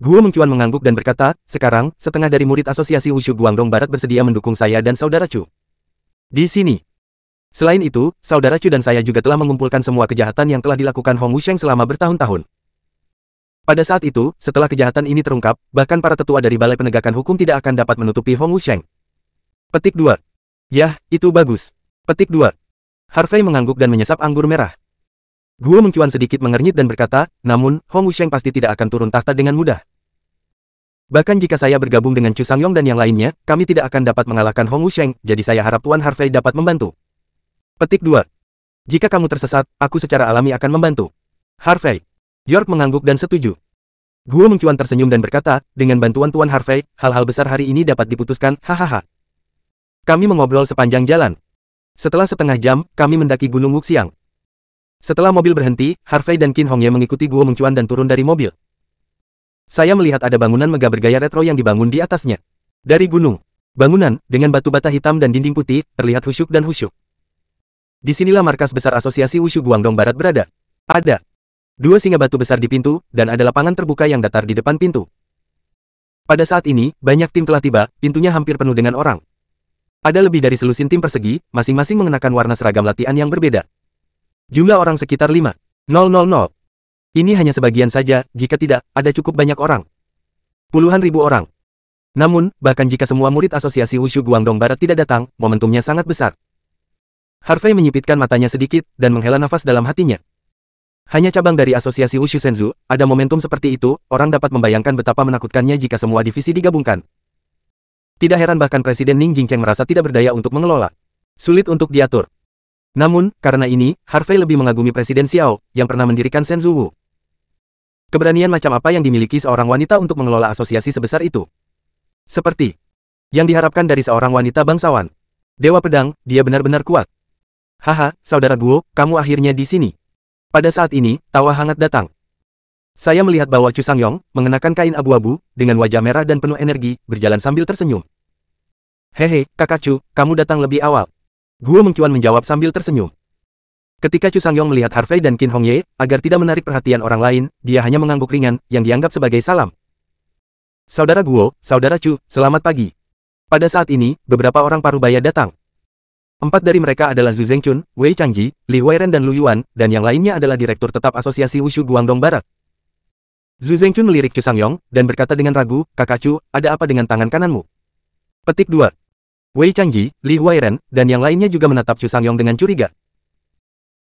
Guo Mengcuan mengangguk dan berkata, sekarang, setengah dari murid asosiasi Wushu Guangdong Barat bersedia mendukung saya dan saudara Chu. Di sini. Selain itu, saudara Chu dan saya juga telah mengumpulkan semua kejahatan yang telah dilakukan Hong Wusheng selama bertahun-tahun. Pada saat itu, setelah kejahatan ini terungkap, bahkan para tetua dari Balai Penegakan Hukum tidak akan dapat menutupi Hong Wusheng. Petik 2. Yah, itu bagus. Petik 2. Harvey mengangguk dan menyesap anggur merah. Guo Mengcuan sedikit mengernyit dan berkata, namun, Hong Wusheng pasti tidak akan turun tahta dengan mudah. Bahkan jika saya bergabung dengan Chu Sangyong dan yang lainnya, kami tidak akan dapat mengalahkan Hong Wusheng, jadi saya harap Tuan Harvey dapat membantu. Petik 2. Jika kamu tersesat, aku secara alami akan membantu. Harvey. York mengangguk dan setuju. Guo Mengcuan tersenyum dan berkata, dengan bantuan Tuan Harvey, hal-hal besar hari ini dapat diputuskan, hahaha. Kami mengobrol sepanjang jalan. Setelah setengah jam, kami mendaki Gunung Wuxiang. Setelah mobil berhenti, Harvey dan Qin Hongye mengikuti Guo Mengcuan dan turun dari mobil. Saya melihat ada bangunan megah bergaya retro yang dibangun di atasnya. Dari gunung, bangunan, dengan batu bata hitam dan dinding putih, terlihat khusyuk dan khusyuk. Disinilah markas besar Asosiasi Wushu Guangdong Barat berada. Ada 2 singa batu besar di pintu, dan ada lapangan terbuka yang datar di depan pintu. Pada saat ini, banyak tim telah tiba, pintunya hampir penuh dengan orang. Ada lebih dari selusin tim persegi, masing-masing mengenakan warna seragam latihan yang berbeda. Jumlah orang sekitar 5,000. Ini hanya sebagian saja, jika tidak, ada cukup banyak orang. Puluhan ribu orang. Namun, bahkan jika semua murid Asosiasi Wushu Guangdong Barat tidak datang, momentumnya sangat besar. Harvey menyipitkan matanya sedikit, dan menghela nafas dalam hatinya. Hanya cabang dari Asosiasi Wushu Senzu, ada momentum seperti itu, orang dapat membayangkan betapa menakutkannya jika semua divisi digabungkan. Tidak heran bahkan Presiden Ning Jingcheng merasa tidak berdaya untuk mengelola. Sulit untuk diatur. Namun, karena ini, Harvey lebih mengagumi Presiden Xiao, yang pernah mendirikan Senzu Wu. Keberanian macam apa yang dimiliki seorang wanita untuk mengelola asosiasi sebesar itu? Seperti yang diharapkan dari seorang wanita bangsawan. Dewa Pedang, dia benar-benar kuat. Haha, saudara Guo, kamu akhirnya di sini. Pada saat ini, tawa hangat datang. Saya melihat bahwa Chu Sangyong, mengenakan kain abu-abu, dengan wajah merah dan penuh energi, berjalan sambil tersenyum. Hehe, kakak Chu, kamu datang lebih awal. Guo Mengcuan menjawab sambil tersenyum. Ketika Chu Sangyong melihat Harvey dan Qin Hongye, agar tidak menarik perhatian orang lain, dia hanya mengangguk ringan, yang dianggap sebagai salam. Saudara Guo, saudara Chu, selamat pagi. Pada saat ini, beberapa orang parubaya datang. 4 dari mereka adalah Zhu Zhengchun, Wei Changji, Li Huairen dan Lu Yuan, dan yang lainnya adalah Direktur Tetap Asosiasi Wushu Guangdong Barat. Zhu Zhengchun melirik Chu Sangyong, dan berkata dengan ragu, kakak Chu, ada apa dengan tangan kananmu? Petik 2. Wei Changji, Li Huairen, dan yang lainnya juga menatap Chu Sangyong dengan curiga.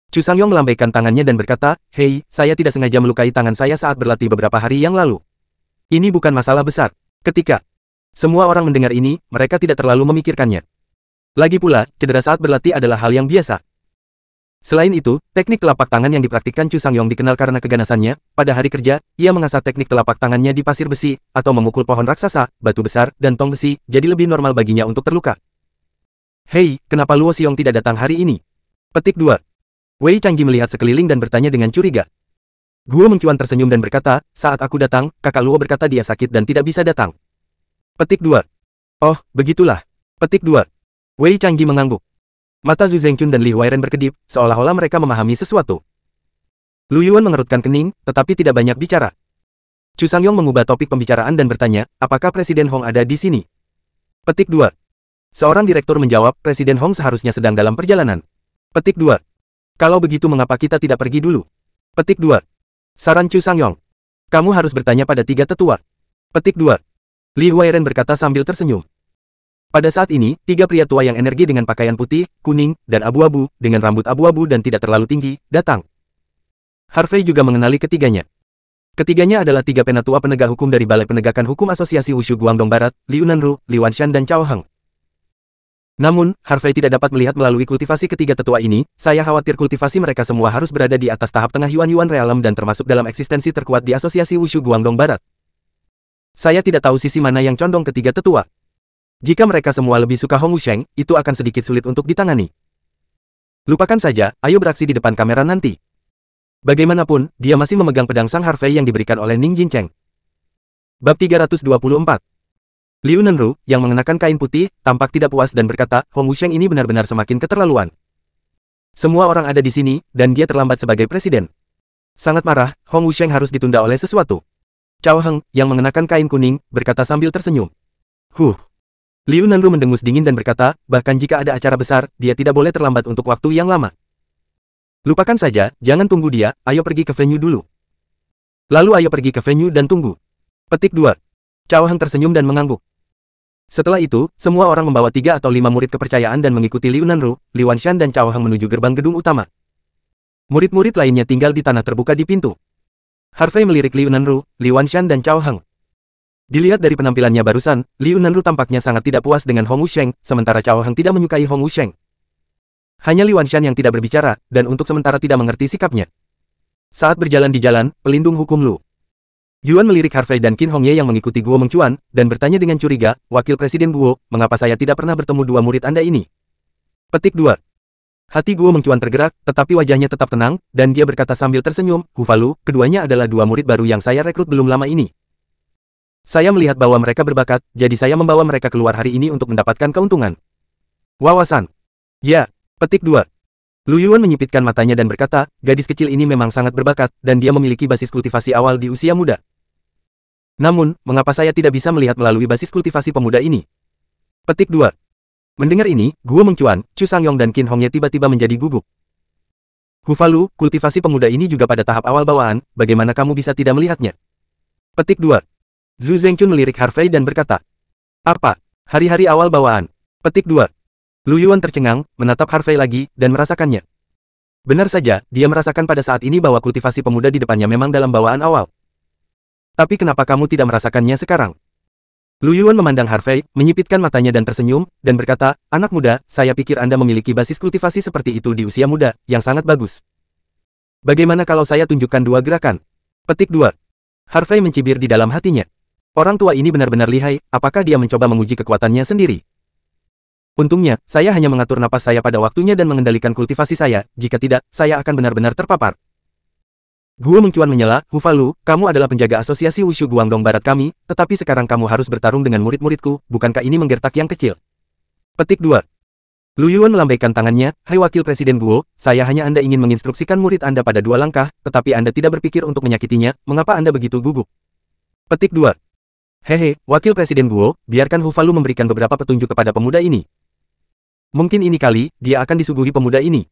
Chu Sangyong melambaikan tangannya dan berkata, hei, saya tidak sengaja melukai tangan saya saat berlatih beberapa hari yang lalu. Ini bukan masalah besar. Ketika semua orang mendengar ini, mereka tidak terlalu memikirkannya. Lagi pula, cedera saat berlatih adalah hal yang biasa. Selain itu, teknik telapak tangan yang dipraktikkan Chu Sangyong dikenal karena keganasannya. Pada hari kerja, ia mengasah teknik telapak tangannya di pasir besi, atau memukul pohon raksasa, batu besar, dan tong besi, jadi lebih normal baginya untuk terluka. Hei, kenapa Luo Xiong tidak datang hari ini? Petik 2. Wei Changji melihat sekeliling dan bertanya dengan curiga. Guo Mengcuan tersenyum dan berkata, saat aku datang, kakak Luo berkata dia sakit dan tidak bisa datang. Petik 2. Oh, begitulah. Petik 2. Wei Changji mengangguk. Mata Zhu Zhengchun dan Li Huairen berkedip, seolah-olah mereka memahami sesuatu. Lu Yuan mengerutkan kening, tetapi tidak banyak bicara. Chu Sangyong mengubah topik pembicaraan dan bertanya, apakah Presiden Hong ada di sini? Petik 2. Seorang direktur menjawab, Presiden Hong seharusnya sedang dalam perjalanan. Petik 2. Kalau begitu mengapa kita tidak pergi dulu? Petik 2. Saran Chu Sangyong. Kamu harus bertanya pada 3 tetua. Petik 2. Li Huairen berkata sambil tersenyum. Pada saat ini, 3 pria tua yang energi dengan pakaian putih, kuning, dan abu-abu, dengan rambut abu-abu dan tidak terlalu tinggi, datang. Harvey juga mengenali ketiganya. Ketiganya adalah 3 penatua penegak hukum dari Balai Penegakan Hukum Asosiasi Wushu Guangdong Barat, Liu Nanru, Li Wanshan dan Cao Heng. Namun, Harvey tidak dapat melihat melalui kultivasi ketiga tetua ini, saya khawatir kultivasi mereka semua harus berada di atas tahap tengah Yuan Realem dan termasuk dalam eksistensi terkuat di Asosiasi Wushu Guangdong Barat. Saya tidak tahu sisi mana yang condong ketiga tetua. Jika mereka semua lebih suka Hong Wusheng, itu akan sedikit sulit untuk ditangani. Lupakan saja, ayo beraksi di depan kamera nanti. Bagaimanapun, dia masih memegang pedang Sang Harvey yang diberikan oleh Ning Jincheng. Bab 324. Liu Nanru, yang mengenakan kain putih, tampak tidak puas dan berkata, Hong Wusheng ini benar-benar semakin keterlaluan. Semua orang ada di sini, dan dia terlambat sebagai presiden. Sangat marah, Hong Wusheng harus ditunda oleh sesuatu. Cao Heng, yang mengenakan kain kuning, berkata sambil tersenyum. Liu Nanru mendengus dingin dan berkata, bahkan jika ada acara besar, dia tidak boleh terlambat untuk waktu yang lama. Lupakan saja, jangan tunggu dia, ayo pergi ke venue dulu. Lalu ayo pergi ke venue dan tunggu. Petik 2. Cao Heng tersenyum dan mengangguk. Setelah itu, semua orang membawa 3 atau 5 murid kepercayaan dan mengikuti Liu Nanru, Li Wanshan dan Cao Heng menuju gerbang gedung utama. Murid-murid lainnya tinggal di tanah terbuka di pintu. Harvey melirik Liu Nanru, Li Wanshan dan Cao Heng. Dilihat dari penampilannya barusan, Liu Nanru tampaknya sangat tidak puas dengan Hong Wusheng, sementara Cao Heng tidak menyukai Hong Wusheng. Hanya Li Wanshan yang tidak berbicara, dan untuk sementara tidak mengerti sikapnya. Saat berjalan di jalan, pelindung hukum Lu Yuan melirik Harvey dan Qin Hongye yang mengikuti Guo Mengcuan, dan bertanya dengan curiga, Wakil Presiden Guo, mengapa saya tidak pernah bertemu dua murid Anda ini? Petik 2. Hati Guo Mengcuan tergerak, tetapi wajahnya tetap tenang, dan dia berkata sambil tersenyum, Hufalu, keduanya adalah dua murid baru yang saya rekrut belum lama ini. Saya melihat bahwa mereka berbakat, jadi saya membawa mereka keluar hari ini untuk mendapatkan keuntungan. Wawasan. Ya. Petik 2. Lu Yuan menyipitkan matanya dan berkata, gadis kecil ini memang sangat berbakat, dan dia memiliki basis kultivasi awal di usia muda. Namun, mengapa saya tidak bisa melihat melalui basis kultivasi pemuda ini? Petik 2. Mendengar ini, Guo Mengcuan, Chu Sangyong dan Qin Hongye tiba-tiba menjadi gugup. Hufalu, kultivasi pemuda ini juga pada tahap awal bawaan, bagaimana kamu bisa tidak melihatnya? Petik 2. Zhu Zengchun melirik Harvey dan berkata, apa? Hari-hari awal bawaan. Petik 2. Lu Yuan tercengang, menatap Harvey lagi, dan merasakannya. Benar saja, dia merasakan pada saat ini bahwa kultivasi pemuda di depannya memang dalam bawaan awal. Tapi kenapa kamu tidak merasakannya sekarang? Lu Yuan memandang Harvey, menyipitkan matanya dan tersenyum, dan berkata, anak muda, saya pikir Anda memiliki basis kultivasi seperti itu di usia muda, yang sangat bagus. Bagaimana kalau saya tunjukkan dua gerakan? Petik 2. Harvey mencibir di dalam hatinya. Orang tua ini benar-benar lihai, apakah dia mencoba menguji kekuatannya sendiri? Untungnya, saya hanya mengatur napas saya pada waktunya dan mengendalikan kultivasi saya, jika tidak, saya akan benar-benar terpapar. Guo Mengcuan menyela, Hufalu, kamu adalah penjaga asosiasi Wushu Guangdong Barat kami, tetapi sekarang kamu harus bertarung dengan murid-muridku, bukankah ini menggertak yang kecil? Petik 2. Lu Yuan melambaikan tangannya, hai Wakil Presiden Guo, saya hanya Anda ingin menginstruksikan murid Anda pada 2 langkah, tetapi Anda tidak berpikir untuk menyakitinya, mengapa Anda begitu gugup? Petik 2. Hehe, Wakil Presiden Guo, biarkan Hufalu memberikan beberapa petunjuk kepada pemuda ini. Mungkin ini kali, dia akan disuguhi pemuda ini.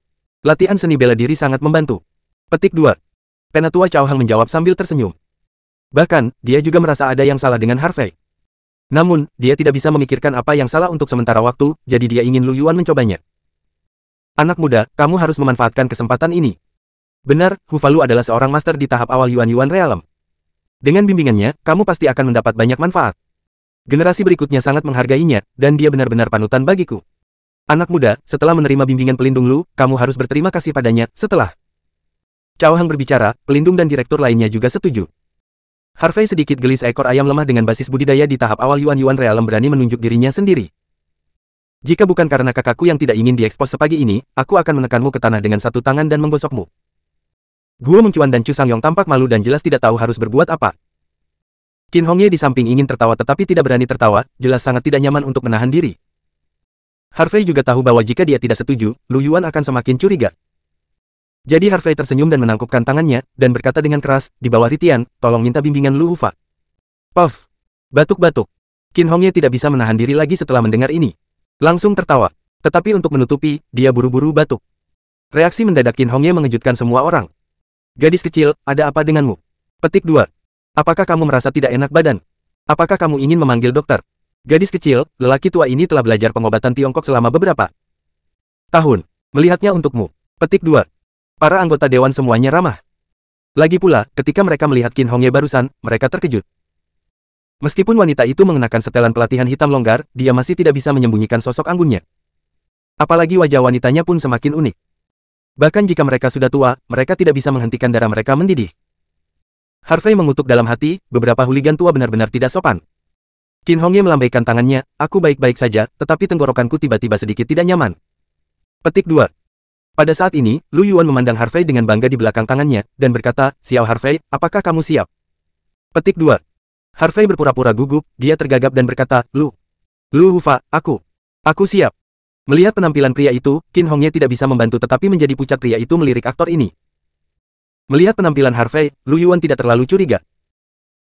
Latihan seni bela diri sangat membantu. Petik 2. Penatua Cao Heng menjawab sambil tersenyum. Bahkan, dia juga merasa ada yang salah dengan Harvey. Namun, dia tidak bisa memikirkan apa yang salah untuk sementara waktu, jadi dia ingin Lu Yuan mencobanya. Anak muda, kamu harus memanfaatkan kesempatan ini. Benar, Hufalu adalah seorang master di tahap awal Yuan Realm. Dengan bimbingannya, kamu pasti akan mendapat banyak manfaat. Generasi berikutnya sangat menghargainya, dan dia benar-benar panutan bagiku. Anak muda, setelah menerima bimbingan pelindung Lu, kamu harus berterima kasih padanya. Setelah Cao Heng berbicara, pelindung dan direktur lainnya juga setuju. Harvey sedikit geli seekor ayam lemah dengan basis budidaya di tahap awal Yuan Realm berani menunjuk dirinya sendiri. Jika bukan karena kakakku yang tidak ingin diekspos sepagi ini, aku akan menekanmu ke tanah dengan satu tangan dan menggosokmu. Guo Mengcuan dan Chu Sangyong tampak malu dan jelas tidak tahu harus berbuat apa. Qin Hongye di samping ingin tertawa tetapi tidak berani tertawa, jelas sangat tidak nyaman untuk menahan diri. Harvey juga tahu bahwa jika dia tidak setuju, Lu Yuan akan semakin curiga. Jadi Harvey tersenyum dan menangkupkan tangannya, dan berkata dengan keras, di bawah Ritian, tolong minta bimbingan Lu Hufa. Puff. Batuk-batuk. Qin Hongye tidak bisa menahan diri lagi setelah mendengar ini. Langsung tertawa. Tetapi untuk menutupi, dia buru-buru batuk. Reaksi mendadak Qin Hongye mengejutkan semua orang. Gadis kecil, ada apa denganmu? Petik 2. Apakah kamu merasa tidak enak badan? Apakah kamu ingin memanggil dokter? Gadis kecil, lelaki tua ini telah belajar pengobatan Tiongkok selama beberapa tahun. Melihatnya untukmu. Petik 2. Para anggota dewan semuanya ramah. Lagi pula, ketika mereka melihat Qin Hongye barusan, mereka terkejut. Meskipun wanita itu mengenakan setelan pelatihan hitam longgar, dia masih tidak bisa menyembunyikan sosok anggunnya. Apalagi wajah wanitanya pun semakin unik. Bahkan jika mereka sudah tua, mereka tidak bisa menghentikan darah mereka mendidih. Harvey mengutuk dalam hati, beberapa hooligan tua benar-benar tidak sopan. Qin Hongye melambaikan tangannya, aku baik-baik saja, tetapi tenggorokanku tiba-tiba sedikit tidak nyaman. Petik 2. Pada saat ini, Lu Yuan memandang Harvey dengan bangga di belakang tangannya, dan berkata, Xiao Harvey, apakah kamu siap? Petik 2. Harvey berpura-pura gugup, dia tergagap dan berkata, Lu Hufa, aku siap. Melihat penampilan pria itu, Qin Hongye tidak bisa membantu tetapi menjadi pucat pria itu melirik aktor ini. Melihat penampilan Harvey, Lu Yuan tidak terlalu curiga.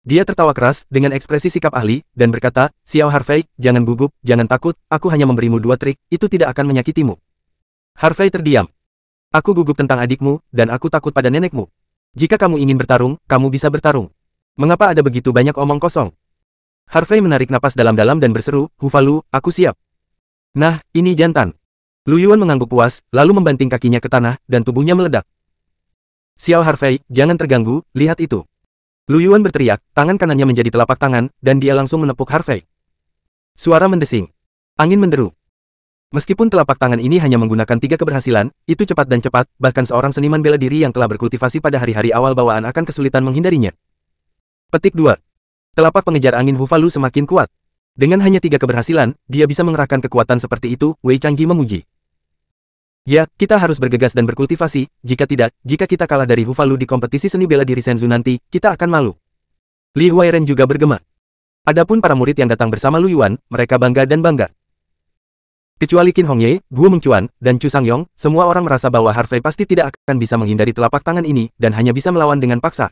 Dia tertawa keras dengan ekspresi sikap ahli, dan berkata, Xiao Harvey, jangan gugup, jangan takut, aku hanya memberimu 2 trik, itu tidak akan menyakitimu. Harvey terdiam. Aku gugup tentang adikmu, dan aku takut pada nenekmu. Jika kamu ingin bertarung, kamu bisa bertarung. Mengapa ada begitu banyak omong kosong? Harvey menarik napas dalam-dalam dan berseru, Hufalu, aku siap. Nah, ini jantan. Lu Yuan mengangguk puas, lalu membanting kakinya ke tanah, dan tubuhnya meledak. Xiao Harvey, jangan terganggu, lihat itu. Lu Yuan berteriak, tangan kanannya menjadi telapak tangan, dan dia langsung menepuk Harvey. Suara mendesing. Angin menderu. Meskipun telapak tangan ini hanya menggunakan 3 keberhasilan, itu cepat dan cepat, bahkan seorang seniman bela diri yang telah berkultivasi pada hari-hari awal bawaan akan kesulitan menghindarinya. Petik 2. Telapak pengejar angin Hufalu semakin kuat. Dengan hanya 3 keberhasilan, dia bisa mengerahkan kekuatan seperti itu, Wei Changji memuji. Ya, kita harus bergegas dan berkultivasi, jika tidak, jika kita kalah dari Hufalu di kompetisi seni bela diri Shenzhou nanti, kita akan malu. Li Huairen juga bergema. Adapun para murid yang datang bersama Lu Yuan, mereka bangga dan bangga. Kecuali Qin Hongye, Guo Mengcuan, dan Chu Sangyong, semua orang merasa bahwa Harvey pasti tidak akan bisa menghindari telapak tangan ini, dan hanya bisa melawan dengan paksa.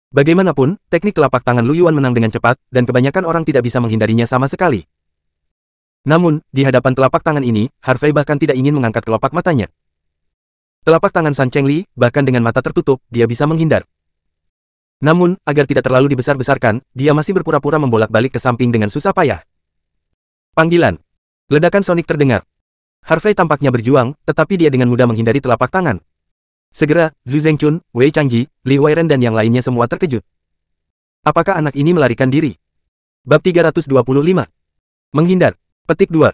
Bagaimanapun, teknik telapak tangan Lu Yuan menang dengan cepat, dan kebanyakan orang tidak bisa menghindarinya sama sekali. Namun, di hadapan telapak tangan ini, Harvey bahkan tidak ingin mengangkat kelopak matanya. Telapak tangan San Chengli, bahkan dengan mata tertutup, dia bisa menghindar. Namun, agar tidak terlalu dibesar-besarkan, dia masih berpura-pura membolak-balik ke samping dengan susah payah. Panggilan. Ledakan sonik terdengar. Harvey tampaknya berjuang, tetapi dia dengan mudah menghindari telapak tangan. Segera, Zhu Zhengchun, Wei Changji, Li Huairen dan yang lainnya semua terkejut. Apakah anak ini melarikan diri? Bab 325. Menghindar. Petik 2.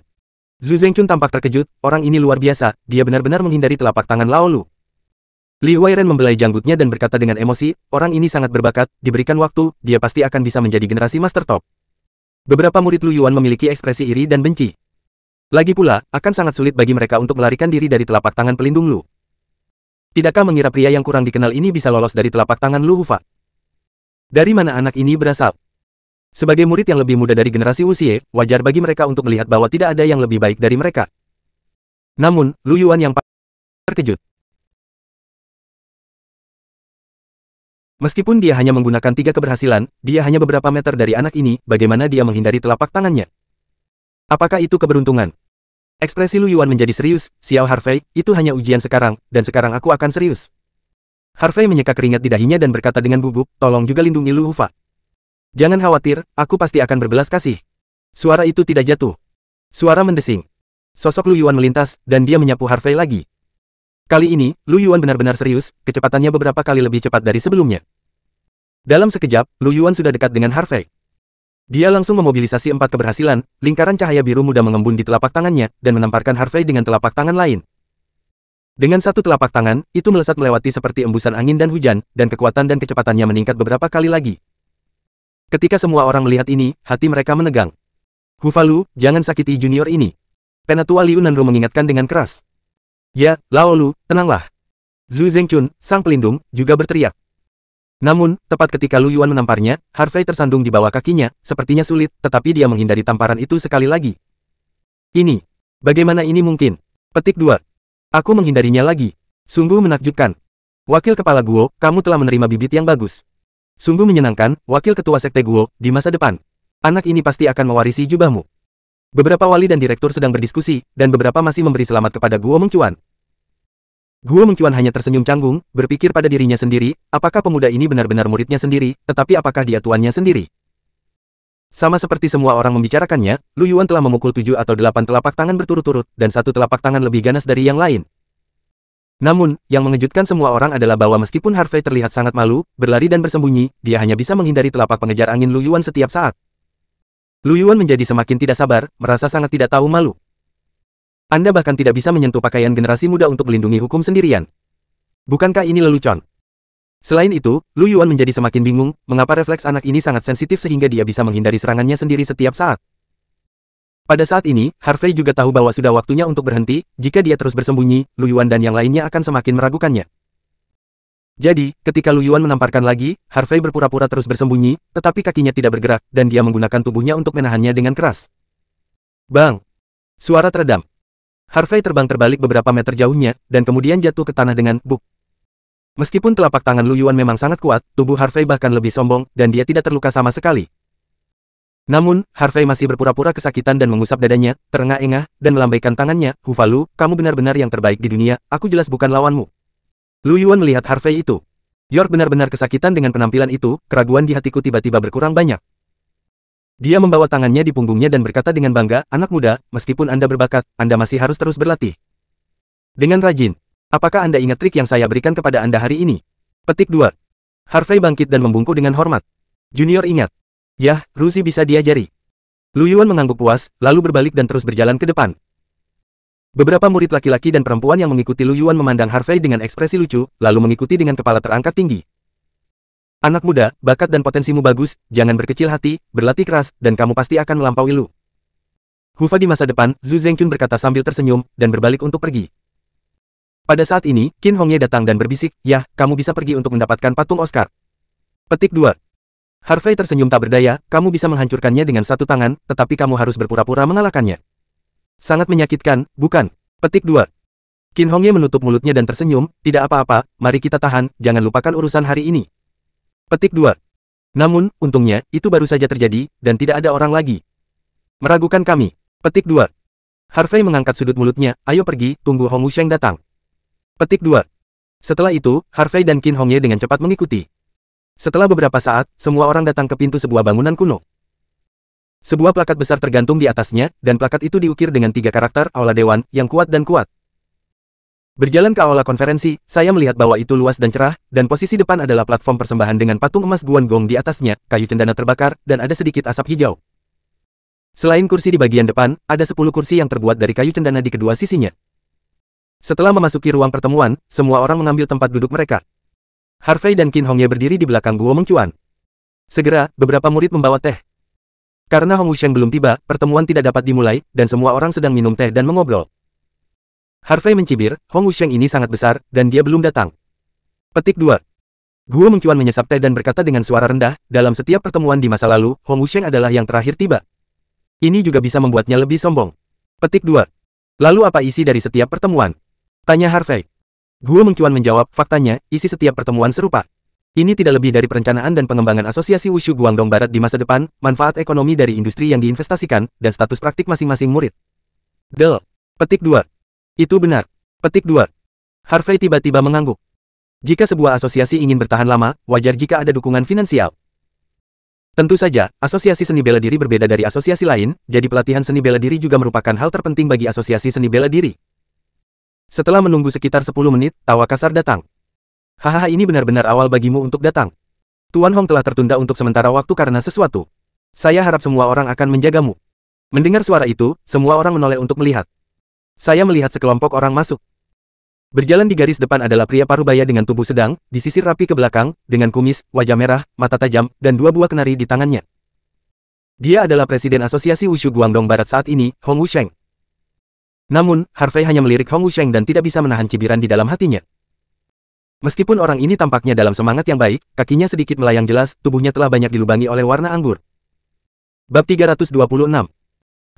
Zhu Zhengchun tampak terkejut, orang ini luar biasa, dia benar-benar menghindari telapak tangan Lao Lu. Li Huairen membelai janggutnya dan berkata dengan emosi, orang ini sangat berbakat, diberikan waktu, dia pasti akan bisa menjadi generasi Master Top. Beberapa murid Lu Yuan memiliki ekspresi iri dan benci. Lagi pula, akan sangat sulit bagi mereka untuk melarikan diri dari telapak tangan pelindung Lu. Tidakkah mengira pria yang kurang dikenal ini bisa lolos dari telapak tangan Lu Hufa? Dari mana anak ini berasal? Sebagai murid yang lebih muda dari generasi Wuxie, wajar bagi mereka untuk melihat bahwa tidak ada yang lebih baik dari mereka. Namun, Lu Yuan yang terkejut. Meskipun dia hanya menggunakan 3 keberhasilan, dia hanya beberapa meter dari anak ini, bagaimana dia menghindari telapak tangannya? Apakah itu keberuntungan? Ekspresi Lu Yuan menjadi serius, Xiao Harvey, itu hanya ujian sekarang, dan sekarang aku akan serius. Harvey menyeka keringat di dahinya dan berkata dengan gugup, tolong juga lindungi Lu Hufa. Jangan khawatir, aku pasti akan berbelas kasih. Suara itu tidak jatuh. Suara mendesing. Sosok Lu Yuan melintas, dan dia menyapu Harvey lagi. Kali ini, Lu Yuan benar-benar serius, kecepatannya beberapa kali lebih cepat dari sebelumnya. Dalam sekejap, Lu Yuan sudah dekat dengan Harvey. Dia langsung memobilisasi 4 keberhasilan, lingkaran cahaya biru muda mengembun di telapak tangannya, dan menamparkan Harvey dengan telapak tangan lain. Dengan satu telapak tangan, itu melesat melewati seperti embusan angin dan hujan, dan kekuatan dan kecepatannya meningkat beberapa kali lagi. Ketika semua orang melihat ini, hati mereka menegang. Hufalu, jangan sakiti junior ini. Penatua Liu Nanru mengingatkan dengan keras. Ya, Lao Lu, tenanglah. Zhu Zhengchun, sang pelindung, juga berteriak. Namun, tepat ketika Lu Yuan menamparnya, Harvey tersandung di bawah kakinya, sepertinya sulit, tetapi dia menghindari tamparan itu sekali lagi. Ini. Bagaimana ini mungkin? Petik 2. Aku menghindarinya lagi. Sungguh menakjubkan. Wakil Kepala Guo, kamu telah menerima bibit yang bagus. Sungguh menyenangkan, Wakil Ketua Sekte Guo, di masa depan. Anak ini pasti akan mewarisi jubahmu. Beberapa wali dan direktur sedang berdiskusi, dan beberapa masih memberi selamat kepada Guo Mengcuan. Guo Mengcuan hanya tersenyum canggung, berpikir pada dirinya sendiri, apakah pemuda ini benar-benar muridnya sendiri, tetapi apakah dia tuannya sendiri? Sama seperti semua orang membicarakannya, Lu Yuan telah memukul 7 atau 8 telapak tangan berturut-turut, dan satu telapak tangan lebih ganas dari yang lain. Namun, yang mengejutkan semua orang adalah bahwa meskipun Harvey terlihat sangat malu, berlari dan bersembunyi, dia hanya bisa menghindari telapak pengejar angin Lu Yuan setiap saat. Lu Yuan menjadi semakin tidak sabar, merasa sangat tidak tahu malu. Anda bahkan tidak bisa menyentuh pakaian generasi muda untuk melindungi hukum sendirian. Bukankah ini lelucon? Selain itu, Lu Yuan menjadi semakin bingung, mengapa refleks anak ini sangat sensitif sehingga dia bisa menghindari serangannya sendiri setiap saat. Pada saat ini, Harvey juga tahu bahwa sudah waktunya untuk berhenti, jika dia terus bersembunyi, Lu Yuan dan yang lainnya akan semakin meragukannya. Jadi, ketika Lu Yuan menamparkan lagi, Harvey berpura-pura terus bersembunyi, tetapi kakinya tidak bergerak, dan dia menggunakan tubuhnya untuk menahannya dengan keras. Bang! Suara teredam. Harvey terbang terbalik beberapa meter jauhnya, dan kemudian jatuh ke tanah dengan buk. Meskipun telapak tangan Lu Yuan memang sangat kuat, tubuh Harvey bahkan lebih sombong, dan dia tidak terluka sama sekali. Namun, Harvey masih berpura-pura kesakitan dan mengusap dadanya, terengah-engah, dan melambaikan tangannya. Hufalu, kamu benar-benar yang terbaik di dunia, aku jelas bukan lawanmu. Lu Yuan melihat Harvey itu. York benar-benar kesakitan dengan penampilan itu, keraguan di hatiku tiba-tiba berkurang banyak. Dia membawa tangannya di punggungnya dan berkata dengan bangga, anak muda, meskipun Anda berbakat, Anda masih harus terus berlatih. Dengan rajin. Apakah Anda ingat trik yang saya berikan kepada Anda hari ini? Petik 2. Harvey bangkit dan membungkuk dengan hormat. Junior ingat. Yah, Ruzi bisa diajari. Lu Yuan mengangguk puas, lalu berbalik dan terus berjalan ke depan. Beberapa murid laki-laki dan perempuan yang mengikuti Lu Yuan memandang Harvey dengan ekspresi lucu, lalu mengikuti dengan kepala terangkat tinggi. Anak muda, bakat dan potensimu bagus, jangan berkecil hati, berlatih keras, dan kamu pasti akan melampaui Lu. Hufa di masa depan, Zhu Zhengchun berkata sambil tersenyum, dan berbalik untuk pergi. Pada saat ini, Qin Hongye datang dan berbisik, yah, kamu bisa pergi untuk mendapatkan patung Oscar. Petik 2. Harvey tersenyum tak berdaya, kamu bisa menghancurkannya dengan satu tangan, tetapi kamu harus berpura-pura mengalahkannya. Sangat menyakitkan, bukan? Petik 2. Qin Hongye menutup mulutnya dan tersenyum, tidak apa-apa, mari kita tahan, jangan lupakan urusan hari ini. Petik 2. Namun, untungnya, itu baru saja terjadi, dan tidak ada orang lagi. Meragukan kami. Petik 2. Harvey mengangkat sudut mulutnya, ayo pergi, tunggu Hong Wusheng datang. Petik 2. Setelah itu, Harvey dan Qin Hongye dengan cepat mengikuti. Setelah beberapa saat, semua orang datang ke pintu sebuah bangunan kuno. Sebuah plakat besar tergantung di atasnya, dan plakat itu diukir dengan 3 karakter Aula Dewan, yang kuat dan kuat. Berjalan ke aula konferensi, saya melihat bahwa itu luas dan cerah, dan posisi depan adalah platform persembahan dengan patung emas Guan Gong di atasnya, kayu cendana terbakar, dan ada sedikit asap hijau. Selain kursi di bagian depan, ada 10 kursi yang terbuat dari kayu cendana di kedua sisinya. Setelah memasuki ruang pertemuan, semua orang mengambil tempat duduk mereka. Harvey dan Qin Hongye berdiri di belakang Guo Mengcuan. Segera, beberapa murid membawa teh. Karena Hong Wusheng belum tiba, pertemuan tidak dapat dimulai, dan semua orang sedang minum teh dan mengobrol. Harvey mencibir, Hong Wusheng ini sangat besar, dan dia belum datang. Petik 2. Guo Mengcuan menyesap teh dan berkata dengan suara rendah, dalam setiap pertemuan di masa lalu, Hong Wusheng adalah yang terakhir tiba. Ini juga bisa membuatnya lebih sombong. Petik 2. Lalu apa isi dari setiap pertemuan? Tanya Harvey. Guo Mengcuan menjawab, faktanya, isi setiap pertemuan serupa. Ini tidak lebih dari perencanaan dan pengembangan asosiasi Wushu Guangdong Barat di masa depan, manfaat ekonomi dari industri yang diinvestasikan, dan status praktik masing-masing murid. Del. Petik 2. Itu benar. Petik 2. Harvey tiba-tiba mengangguk. Jika sebuah asosiasi ingin bertahan lama, wajar jika ada dukungan finansial. Tentu saja, asosiasi seni bela diri berbeda dari asosiasi lain, jadi pelatihan seni bela diri juga merupakan hal terpenting bagi asosiasi seni bela diri. Setelah menunggu sekitar 10 menit, tawa kasar datang. Hahaha, ini benar-benar awal bagimu untuk datang. Tuan Hong telah tertunda untuk sementara waktu karena sesuatu. Saya harap semua orang akan menjagamu. Mendengar suara itu, semua orang menoleh untuk melihat. Saya melihat sekelompok orang masuk. Berjalan di garis depan adalah pria parubaya dengan tubuh sedang, disisir rapi ke belakang, dengan kumis, wajah merah, mata tajam, dan 2 buah kenari di tangannya. Dia adalah Presiden Asosiasi Wushu Guangdong Barat saat ini, Hong Wusheng. Namun, Harvey hanya melirik Hong Wusheng dan tidak bisa menahan cibiran di dalam hatinya. Meskipun orang ini tampaknya dalam semangat yang baik, kakinya sedikit melayang jelas, tubuhnya telah banyak dilubangi oleh warna anggur. Bab 326.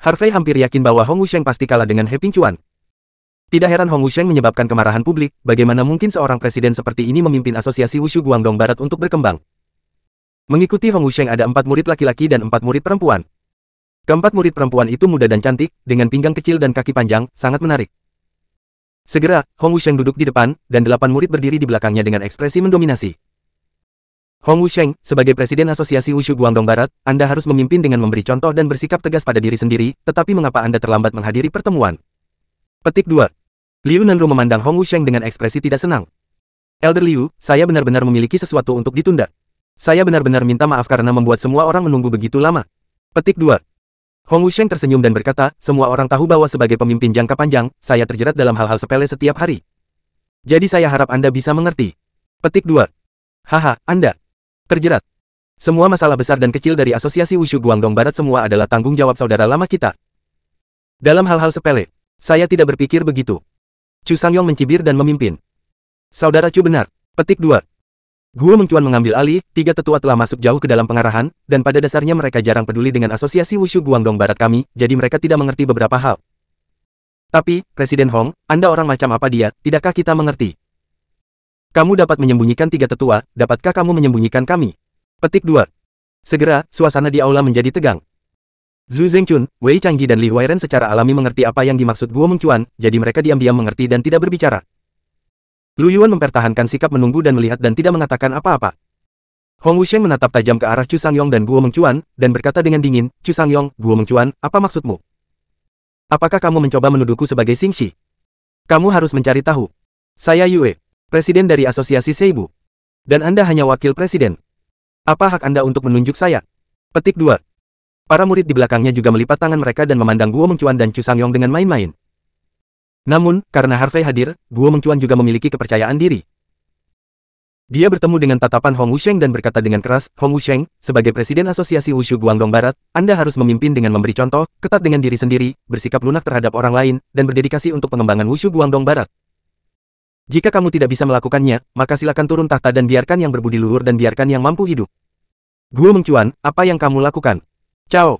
Harvey hampir yakin bahwa Hong Wusheng pasti kalah dengan He Pingcuan. Tidak heran Hong Wusheng menyebabkan kemarahan publik, bagaimana mungkin seorang presiden seperti ini memimpin asosiasi Wushu Guangdong Barat untuk berkembang. Mengikuti Hong Wusheng ada 4 murid laki-laki dan 4 murid perempuan. Keempat murid perempuan itu muda dan cantik, dengan pinggang kecil dan kaki panjang, sangat menarik. Segera, Hong Wusheng duduk di depan, dan 8 murid berdiri di belakangnya dengan ekspresi mendominasi. Hong Wusheng, sebagai Presiden Asosiasi Wushu Guangdong Barat, Anda harus memimpin dengan memberi contoh dan bersikap tegas pada diri sendiri, tetapi mengapa Anda terlambat menghadiri pertemuan? Petik 2. Liu Nanru memandang Hong Wusheng dengan ekspresi tidak senang. Elder Liu, saya benar-benar memiliki sesuatu untuk ditunda. Saya benar-benar minta maaf karena membuat semua orang menunggu begitu lama. Petik 2. Hong Wusheng tersenyum dan berkata, semua orang tahu bahwa sebagai pemimpin jangka panjang, saya terjerat dalam hal-hal sepele setiap hari. Jadi saya harap Anda bisa mengerti. Petik 2. Haha, Anda terjerat. Semua masalah besar dan kecil dari Asosiasi Wushu Guangdong Barat semua adalah tanggung jawab saudara lama kita. Dalam hal-hal sepele, saya tidak berpikir begitu. Chu Sangyong mencibir dan memimpin. Saudara Chu benar. Petik 2. Guo Mengcuan mengambil alih, 3 tetua telah masuk jauh ke dalam pengarahan, dan pada dasarnya mereka jarang peduli dengan Asosiasi Wushu Guangdong Barat kami, jadi mereka tidak mengerti beberapa hal. Tapi, Presiden Hong, Anda orang macam apa dia, tidakkah kita mengerti? Kamu dapat menyembunyikan tiga tetua, dapatkah kamu menyembunyikan kami? Petik 2. Segera, suasana di aula menjadi tegang. Zhu Zengchun, Wei Changji dan Li Huairen secara alami mengerti apa yang dimaksud Guo Mengcuan, jadi mereka diam-diam mengerti dan tidak berbicara. Lu Yuan mempertahankan sikap menunggu dan melihat dan tidak mengatakan apa-apa. Hong Wusheng menatap tajam ke arah Chu Sangyong dan Guo Mengcuan, dan berkata dengan dingin, Chu Sangyong, Guo Mengcuan, apa maksudmu? Apakah kamu mencoba menuduhku sebagai Xingxi? Kamu harus mencari tahu. Saya Yue, presiden dari Asosiasi Seibu. Dan Anda hanya wakil presiden. Apa hak Anda untuk menunjuk saya? Petik 2. Para murid di belakangnya juga melipat tangan mereka dan memandang Guo Mengcuan dan Chu Sangyong dengan main-main. Namun, karena Harvey hadir, Guo Mengcuan juga memiliki kepercayaan diri. Dia bertemu dengan tatapan Hong Wusheng dan berkata dengan keras, Hong Wusheng, sebagai Presiden Asosiasi Wushu Guangdong Barat, Anda harus memimpin dengan memberi contoh, ketat dengan diri sendiri, bersikap lunak terhadap orang lain, dan berdedikasi untuk pengembangan Wushu Guangdong Barat. Jika kamu tidak bisa melakukannya, maka silakan turun tahta dan biarkan yang berbudi luhur dan biarkan yang mampu hidup. Guo Mengcuan, apa yang kamu lakukan? Cao.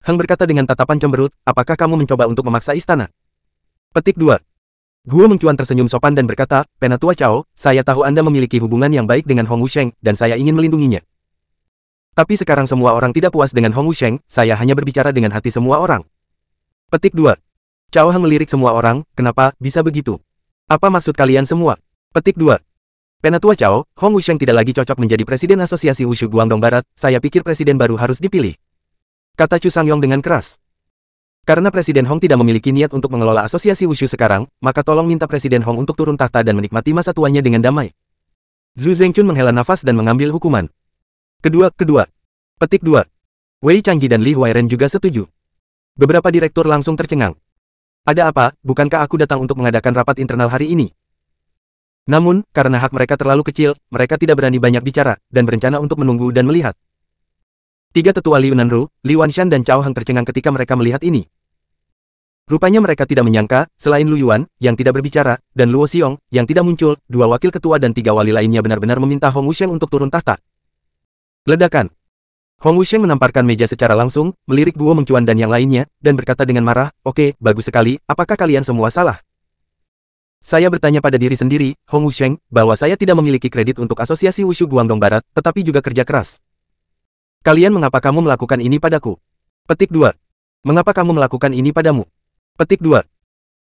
Heng berkata dengan tatapan cemberut, apakah kamu mencoba untuk memaksa istana? Petik 2. Guo Mengcuan tersenyum sopan dan berkata, Penatua Cao, saya tahu Anda memiliki hubungan yang baik dengan Hong Wusheng, dan saya ingin melindunginya. Tapi sekarang semua orang tidak puas dengan Hong Wusheng, saya hanya berbicara dengan hati semua orang. Petik 2. Cao Heng melirik semua orang, kenapa, bisa begitu? Apa maksud kalian semua? Petik 2. Penatua Cao, Hong Wusheng tidak lagi cocok menjadi Presiden Asosiasi Wushu Guangdong Barat, saya pikir presiden baru harus dipilih. Kata Chu Sangyong dengan keras. Karena Presiden Hong tidak memiliki niat untuk mengelola asosiasi Wushu sekarang, maka tolong minta Presiden Hong untuk turun tahta dan menikmati masa tuanya dengan damai. Zhu Zengchun menghela nafas dan mengambil hukuman. Kedua. Petik 2. Wei Changji dan Li Huairen juga setuju. Beberapa direktur langsung tercengang. Ada apa, bukankah aku datang untuk mengadakan rapat internal hari ini? Namun, karena hak mereka terlalu kecil, mereka tidak berani banyak bicara, dan berencana untuk menunggu dan melihat. Tiga tetua Liu Nanru, Li Wanshan dan Cao Heng tercengang ketika mereka melihat ini. Rupanya mereka tidak menyangka, selain Lu Yuan, yang tidak berbicara, dan Luo Xiong, yang tidak muncul, dua wakil ketua dan tiga wali lainnya benar-benar meminta Hong Wusheng untuk turun tahta. Ledakan. Hong Wusheng menamparkan meja secara langsung, melirik Guo Mengcuan dan yang lainnya, dan berkata dengan marah, oke, bagus sekali, apakah kalian semua salah? Saya bertanya pada diri sendiri, Hong Wusheng, bahwa saya tidak memiliki kredit untuk Asosiasi Wushu Guangdong Barat, tetapi juga kerja keras. Kalian mengapa kamu melakukan ini padaku? Petik 2. Mengapa kamu melakukan ini padamu? Petik 2.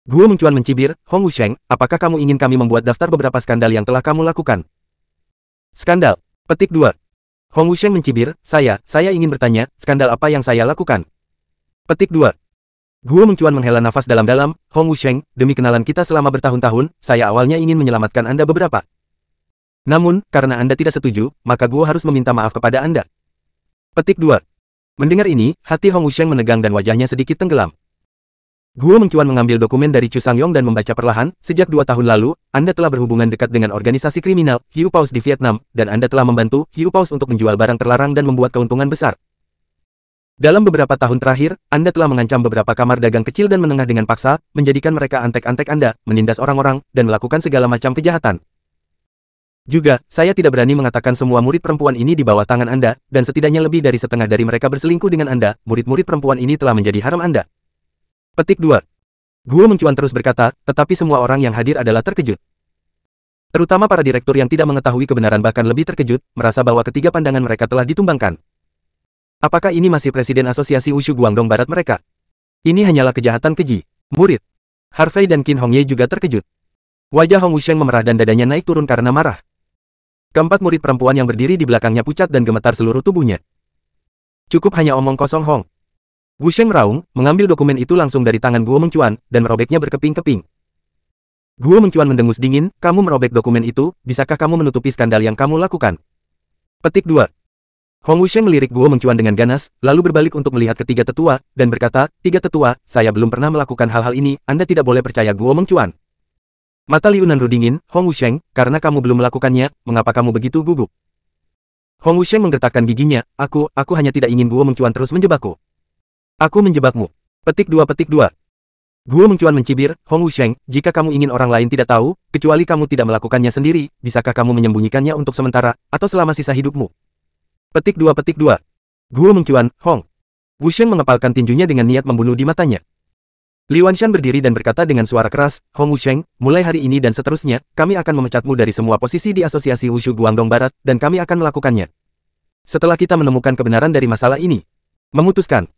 Guo Mengcuan mencibir, Hong Wusheng, apakah kamu ingin kami membuat daftar beberapa skandal yang telah kamu lakukan? Skandal. Petik 2. Hong Wusheng mencibir, saya ingin bertanya, skandal apa yang saya lakukan? Petik 2. Guo Mengcuan menghela nafas dalam-dalam, Hong Wusheng, demi kenalan kita selama bertahun-tahun, saya awalnya ingin menyelamatkan Anda beberapa. Namun, karena Anda tidak setuju, maka Guo harus meminta maaf kepada Anda. Petik 2. Mendengar ini, hati Hong Wusheng menegang dan wajahnya sedikit tenggelam. Guo Mengcuan mengambil dokumen dari Chu Sangyong dan membaca perlahan, sejak 2 tahun lalu, Anda telah berhubungan dekat dengan organisasi kriminal, Hiu Paus di Vietnam, dan Anda telah membantu Hiu Paus untuk menjual barang terlarang dan membuat keuntungan besar. Dalam beberapa tahun terakhir, Anda telah mengancam beberapa kamar dagang kecil dan menengah dengan paksa, menjadikan mereka antek-antek Anda, menindas orang-orang, dan melakukan segala macam kejahatan. Juga, saya tidak berani mengatakan semua murid perempuan ini di bawah tangan Anda, dan setidaknya lebih dari setengah dari mereka berselingkuh dengan Anda, murid-murid perempuan ini telah menjadi haram Anda. Petik 2. Guo Mengcuan terus berkata, tetapi semua orang yang hadir adalah terkejut. Terutama para direktur yang tidak mengetahui kebenaran bahkan lebih terkejut, merasa bahwa ketiga pandangan mereka telah ditumbangkan. Apakah ini masih Presiden Asosiasi Wushu Guangdong Barat mereka? Ini hanyalah kejahatan keji. Murid Harvey dan Qin Hongye juga terkejut. Wajah Hong Wusheng memerah dan dadanya naik turun karena marah. Keempat murid perempuan yang berdiri di belakangnya pucat dan gemetar seluruh tubuhnya. Cukup hanya omong kosong Hong. Wusheng meraung, mengambil dokumen itu langsung dari tangan Guo Mengcuan, dan merobeknya berkeping-keping. Guo Mengcuan mendengus dingin, kamu merobek dokumen itu, bisakah kamu menutupi skandal yang kamu lakukan? Petik 2. Hong Wusheng melirik Guo Mengcuan dengan ganas, lalu berbalik untuk melihat ketiga tetua, dan berkata, tiga tetua, saya belum pernah melakukan hal-hal ini, Anda tidak boleh percaya Guo Mengcuan. Mata Liu Nanru dingin, Hong Wusheng, karena kamu belum melakukannya, mengapa kamu begitu gugup? Hong Wusheng menggertakkan giginya, aku hanya tidak ingin Guo Mengcuan terus menjebakku. Aku menjebakmu. Petik 2. Guo Mengcuan mencibir, Hong Wusheng, jika kamu ingin orang lain tidak tahu, kecuali kamu tidak melakukannya sendiri, bisakah kamu menyembunyikannya untuk sementara, atau selama sisa hidupmu? Petik 2. Guo Mengcuan, Hong Wusheng mengepalkan tinjunya dengan niat membunuh di matanya. Li Wanshan berdiri dan berkata dengan suara keras, Hong Wusheng, mulai hari ini dan seterusnya, kami akan memecatmu dari semua posisi di Asosiasi Wushu Guangdong Barat, dan kami akan melakukannya. Setelah kita menemukan kebenaran dari masalah ini. Memutuskan.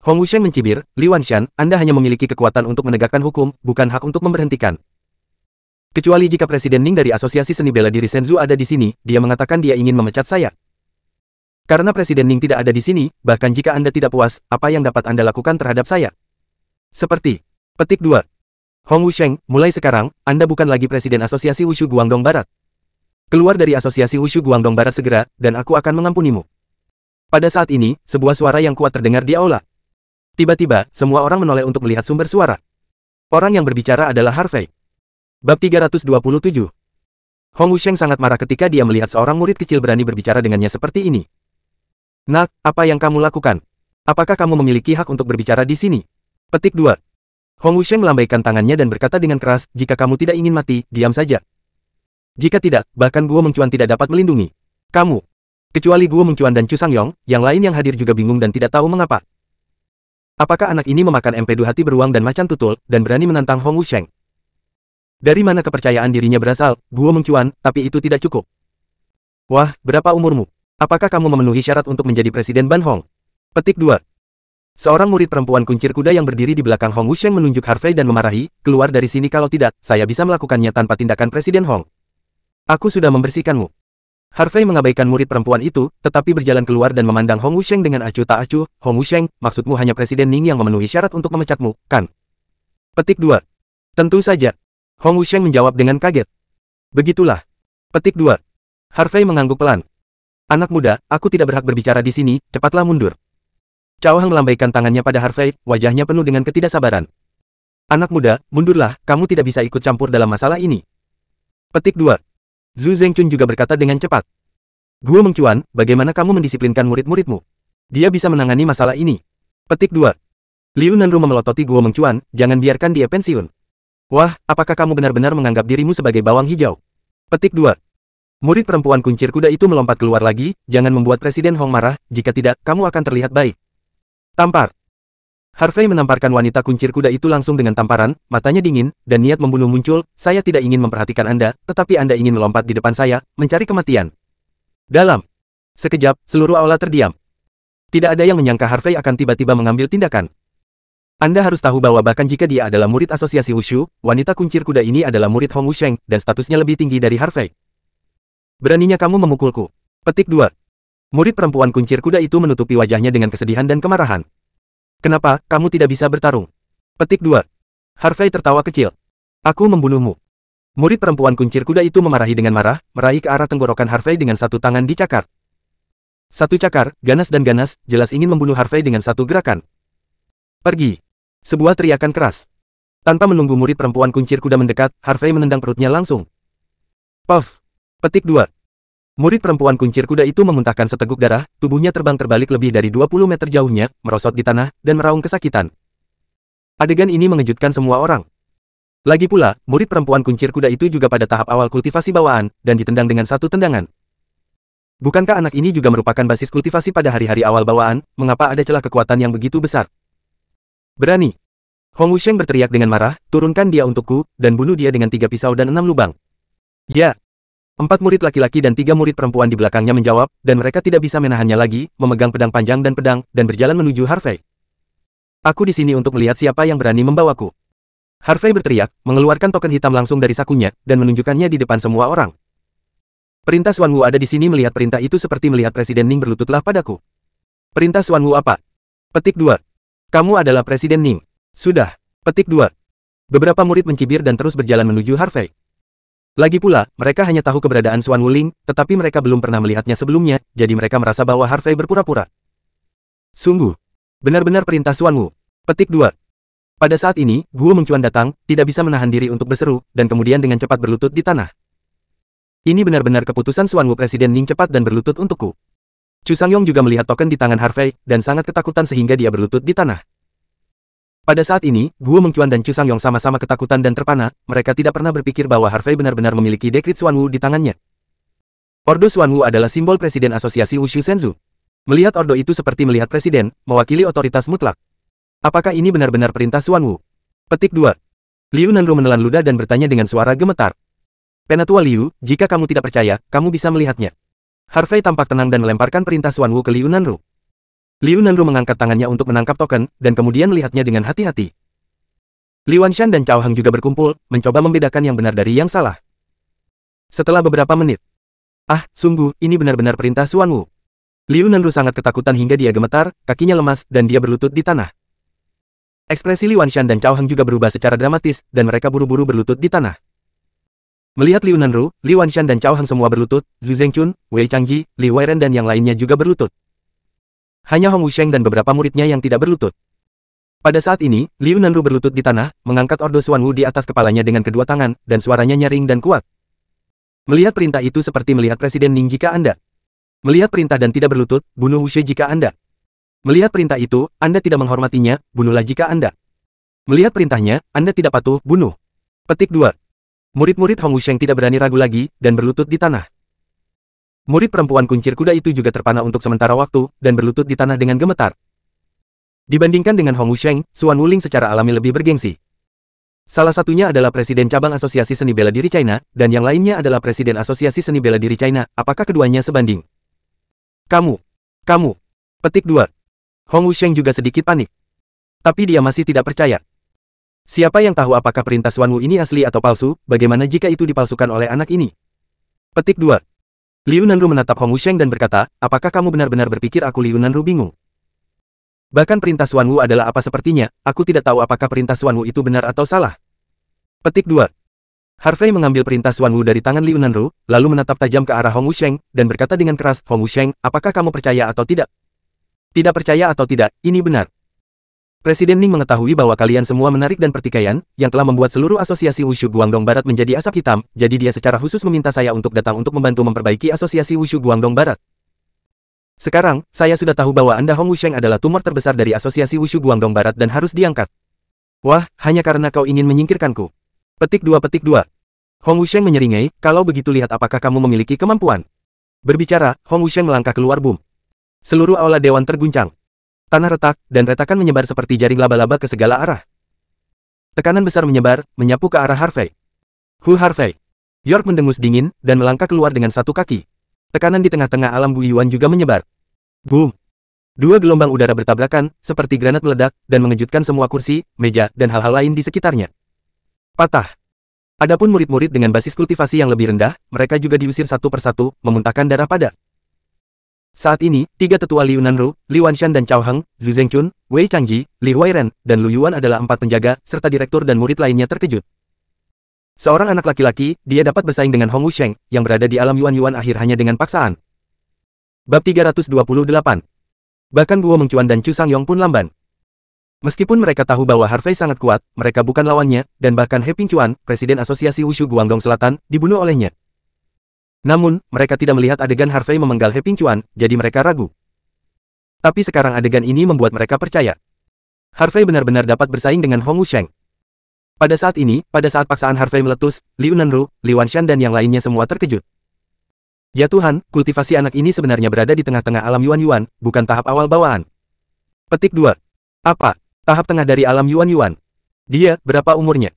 Hong Wusheng mencibir, Li Wanshan, Anda hanya memiliki kekuatan untuk menegakkan hukum, bukan hak untuk memberhentikan. Kecuali jika Presiden Ning dari Asosiasi Seni Bela Diri Senzu ada di sini, dia mengatakan dia ingin memecat saya. Karena Presiden Ning tidak ada di sini, bahkan jika Anda tidak puas, apa yang dapat Anda lakukan terhadap saya? Seperti. Petik 2. Hong Wusheng, mulai sekarang, Anda bukan lagi Presiden Asosiasi Wushu Guangdong Barat. Keluar dari Asosiasi Wushu Guangdong Barat segera, dan aku akan mengampunimu. Pada saat ini, sebuah suara yang kuat terdengar di aula. Tiba-tiba, semua orang menoleh untuk melihat sumber suara. Orang yang berbicara adalah Harvey. Bab 327. Hong Wusheng sangat marah ketika dia melihat seorang murid kecil berani berbicara dengannya seperti ini. Nak, apa yang kamu lakukan? Apakah kamu memiliki hak untuk berbicara di sini? Petik 2. Hong Wusheng melambaikan tangannya dan berkata dengan keras, jika kamu tidak ingin mati, diam saja. Jika tidak, bahkan Guo Mengcuan tidak dapat melindungi kamu. Kecuali Guo Mengcuan dan Chu Sangyong, yang lain yang hadir juga bingung dan tidak tahu mengapa. Apakah anak ini memakan empedu hati beruang dan macan tutul, dan berani menantang Hong Wusheng? Dari mana kepercayaan dirinya berasal, Guo Mengcuan, tapi itu tidak cukup. Wah, berapa umurmu? Apakah kamu memenuhi syarat untuk menjadi Presiden Ban Hong? Petik 2. Seorang murid perempuan kuncir kuda yang berdiri di belakang Hong Wusheng menunjuk Harvey dan memarahi, keluar dari sini kalau tidak, saya bisa melakukannya tanpa tindakan Presiden Hong. Aku sudah membersihkanmu. Harvey mengabaikan murid perempuan itu, tetapi berjalan keluar dan memandang Hong Wusheng dengan acuh tak acuh. Hong Wusheng, maksudmu hanya Presiden Ning yang memenuhi syarat untuk memecatmu, kan? Petik 2. Tentu saja. Hong Wusheng menjawab dengan kaget. Begitulah. Petik 2. Harvey mengangguk pelan. Anak muda, aku tidak berhak berbicara di sini, cepatlah mundur. Cao Hang melambaikan tangannya pada Harvey, wajahnya penuh dengan ketidaksabaran. Anak muda, mundurlah, kamu tidak bisa ikut campur dalam masalah ini. Petik 2. Zhu Zengchun juga berkata dengan cepat. Guo Mengcuan, bagaimana kamu mendisiplinkan murid-muridmu? Dia bisa menangani masalah ini. Petik 2. Liu Nanru memelototi Guo Mengcuan, jangan biarkan dia pensiun. Wah, apakah kamu benar-benar menganggap dirimu sebagai bawang hijau? Petik 2. Murid perempuan kuncir kuda itu melompat keluar lagi, jangan membuat Presiden Hong marah, jika tidak, kamu akan terlihat baik. Tampar. Harvey menamparkan wanita kuncir kuda itu langsung dengan tamparan, matanya dingin, dan niat membunuh muncul, saya tidak ingin memperhatikan Anda, tetapi Anda ingin melompat di depan saya, mencari kematian. Dalam. Sekejap, seluruh aula terdiam. Tidak ada yang menyangka Harvey akan tiba-tiba mengambil tindakan. Anda harus tahu bahwa bahkan jika dia adalah murid Asosiasi Wushu, wanita kuncir kuda ini adalah murid Hong Wusheng, dan statusnya lebih tinggi dari Harvey. Beraninya kamu memukulku. Petik 2. Murid perempuan kuncir kuda itu menutupi wajahnya dengan kesedihan dan kemarahan. Kenapa, kamu tidak bisa bertarung? Petik 2. Harvey tertawa kecil. Aku membunuhmu. Murid perempuan kuncir kuda itu memarahi dengan marah, meraih ke arah tenggorokan Harvey dengan satu tangan dicakar. Satu cakar, ganas dan ganas, jelas ingin membunuh Harvey dengan satu gerakan. Pergi. Sebuah teriakan keras. Tanpa menunggu murid perempuan kuncir kuda mendekat, Harvey menendang perutnya langsung. Puff. Petik 2. Murid perempuan kuncir kuda itu memuntahkan seteguk darah, tubuhnya terbang terbalik lebih dari 20 meter jauhnya, merosot di tanah, dan meraung kesakitan. Adegan ini mengejutkan semua orang. Lagi pula, murid perempuan kuncir kuda itu juga pada tahap awal kultivasi bawaan, dan ditendang dengan satu tendangan. Bukankah anak ini juga merupakan basis kultivasi pada hari-hari awal bawaan, mengapa ada celah kekuatan yang begitu besar? Berani. Hong Wusheng berteriak dengan marah, turunkan dia untukku, dan bunuh dia dengan 3 pisau dan 6 lubang. Ya. 4 murid laki-laki dan 3 murid perempuan di belakangnya menjawab, dan mereka tidak bisa menahannya lagi, memegang pedang panjang dan pedang, dan berjalan menuju Harvey. Aku di sini untuk melihat siapa yang berani membawaku. Harvey berteriak, mengeluarkan token hitam langsung dari sakunya, dan menunjukkannya di depan semua orang. Perintah Xuan Wu ada di sini melihat perintah itu seperti melihat Presiden Ning berlututlah padaku. Perintah Xuan Wu apa? Petik 2. Kamu adalah Presiden Ning. Sudah. Petik 2. Beberapa murid mencibir dan terus berjalan menuju Harvey. Lagi pula, mereka hanya tahu keberadaan Xuan Wuling, tetapi mereka belum pernah melihatnya sebelumnya, jadi mereka merasa bahwa Harvey berpura-pura. Sungguh. Benar-benar perintah Xuan Wu. Petik 2. Pada saat ini, Guo Mengcuan datang, tidak bisa menahan diri untuk berseru, dan kemudian dengan cepat berlutut di tanah. Ini benar-benar keputusan Xuan Wu Presiden Ning cepat dan berlutut untukku. Chu Sangyong juga melihat token di tangan Harvey, dan sangat ketakutan sehingga dia berlutut di tanah. Pada saat ini, Guo Mengcuan dan Chu Sangyong sama-sama ketakutan dan terpana, mereka tidak pernah berpikir bahwa Harvey benar-benar memiliki dekrit Xuan Wu di tangannya. Ordo Xuan Wu adalah simbol Presiden Asosiasi Wushu Senzu. Melihat ordo itu seperti melihat presiden, mewakili otoritas mutlak. Apakah ini benar-benar perintah Xuan Wu? Petik 2. Liu Nanru menelan ludah dan bertanya dengan suara gemetar. Penatua Liu, jika kamu tidak percaya, kamu bisa melihatnya. Harvey tampak tenang dan melemparkan perintah Xuan Wu ke Liu Nanru. Liu Nanru mengangkat tangannya untuk menangkap token, dan kemudian melihatnya dengan hati-hati. Li Wanshan dan Cao Heng juga berkumpul, mencoba membedakan yang benar dari yang salah. Setelah beberapa menit. Sungguh, ini benar-benar perintah Xuan Wu. Liu Nanru sangat ketakutan hingga dia gemetar, kakinya lemas, dan dia berlutut di tanah. Ekspresi Li Wanshan dan Cao Heng juga berubah secara dramatis, dan mereka buru-buru berlutut di tanah. Melihat Liu Nanru, Li Wanshan dan Cao Heng semua berlutut, Zhu Zhengqun, Wei Changji, Li Weiren dan yang lainnya juga berlutut. Hanya Hong Wusheng dan beberapa muridnya yang tidak berlutut. Pada saat ini, Liu Nanru berlutut di tanah, mengangkat ordo Xuan Wu di atas kepalanya dengan kedua tangan, dan suaranya nyaring dan kuat. Melihat perintah itu seperti melihat Presiden Ning jika Anda melihat perintah dan tidak berlutut, bunuh Wu Shui jika Anda melihat perintah itu, Anda tidak menghormatinya, bunuhlah jika Anda melihat perintahnya, Anda tidak patuh, bunuh. Petik 2. Murid-murid Hong Wusheng tidak berani ragu lagi, dan berlutut di tanah. Murid perempuan kuncir kuda itu juga terpana untuk sementara waktu, dan berlutut di tanah dengan gemetar. Dibandingkan dengan Hong Wusheng, Xuan Wuling secara alami lebih bergengsi. Salah satunya adalah Presiden Cabang Asosiasi Seni Bela Diri China, dan yang lainnya adalah Presiden Asosiasi Seni Bela Diri China. Apakah keduanya sebanding? Kamu. Petik 2. Hong Wusheng juga sedikit panik. Tapi dia masih tidak percaya. Siapa yang tahu apakah perintah Xuan Wu ini asli atau palsu, bagaimana jika itu dipalsukan oleh anak ini? Petik 2. Liu Nanru menatap Hong Wusheng dan berkata, apakah kamu benar-benar berpikir aku Liu Nanru bingung? Bahkan perintah Xuan Wu adalah apa sepertinya, aku tidak tahu apakah perintah Xuan Wu itu benar atau salah. Petik 2. Harvey mengambil perintah Xuan Wu dari tangan Liu Nanru, lalu menatap tajam ke arah Hong Wusheng, dan berkata dengan keras, Hong Wusheng, apakah kamu percaya atau tidak? Tidak percaya atau tidak, ini benar. Presiden Ning mengetahui bahwa kalian semua menarik dan pertikaian, yang telah membuat seluruh asosiasi Wushu Guangdong Barat menjadi asap hitam, jadi dia secara khusus meminta saya untuk datang untuk membantu memperbaiki asosiasi Wushu Guangdong Barat. Sekarang, saya sudah tahu bahwa Anda Hong Wusheng adalah tumor terbesar dari asosiasi Wushu Guangdong Barat dan harus diangkat. Wah, hanya karena kau ingin menyingkirkanku. Petik 2. Hong Wusheng menyeringai, kalau begitu lihat apakah kamu memiliki kemampuan. Berbicara, Hong Wusheng melangkah keluar boom. Seluruh aula dewan terguncang. Tanah retak, dan retakan menyebar seperti jaring laba-laba ke segala arah. Tekanan besar menyebar, menyapu ke arah Harvey. Harvey. York mendengus dingin, dan melangkah keluar dengan satu kaki. Tekanan di tengah-tengah alam Bu Yuan juga menyebar. Boom! Dua gelombang udara bertabrakan, seperti granat meledak, dan mengejutkan semua kursi, meja, dan hal-hal lain di sekitarnya. Patah. Adapun murid-murid dengan basis kultivasi yang lebih rendah, mereka juga diusir satu persatu, memuntahkan darah pada. Saat ini, tiga tetua Liu Nanru, Li Wanshan dan Cao Heng, Zhu Zhengqun, Wei Changji, Li Weiren, dan Lu Yuan adalah 4 penjaga, serta direktur dan murid lainnya terkejut. Seorang anak laki-laki, dia dapat bersaing dengan Hong Wusheng, yang berada di alam Yuan akhir hanya dengan paksaan. Bab 328. Bahkan Guo Mengcuan dan Chu Sangyong pun lamban. Meskipun mereka tahu bahwa Harvey sangat kuat, mereka bukan lawannya, dan bahkan He Pingchuan, Presiden Asosiasi Wushu Guangdong Selatan, dibunuh olehnya. Namun, mereka tidak melihat adegan Harvey memenggal He Pingchuan, jadi mereka ragu. Tapi sekarang adegan ini membuat mereka percaya. Harvey benar-benar dapat bersaing dengan Hong Wusheng. Pada saat ini, pada saat paksaan Harvey meletus, Liu Nanru, Li Wanshan dan yang lainnya semua terkejut. Ya Tuhan, kultivasi anak ini sebenarnya berada di tengah-tengah alam Yuan, bukan tahap awal bawaan. Petik 2. Apa? Tahap tengah dari alam Yuan. Dia, berapa umurnya?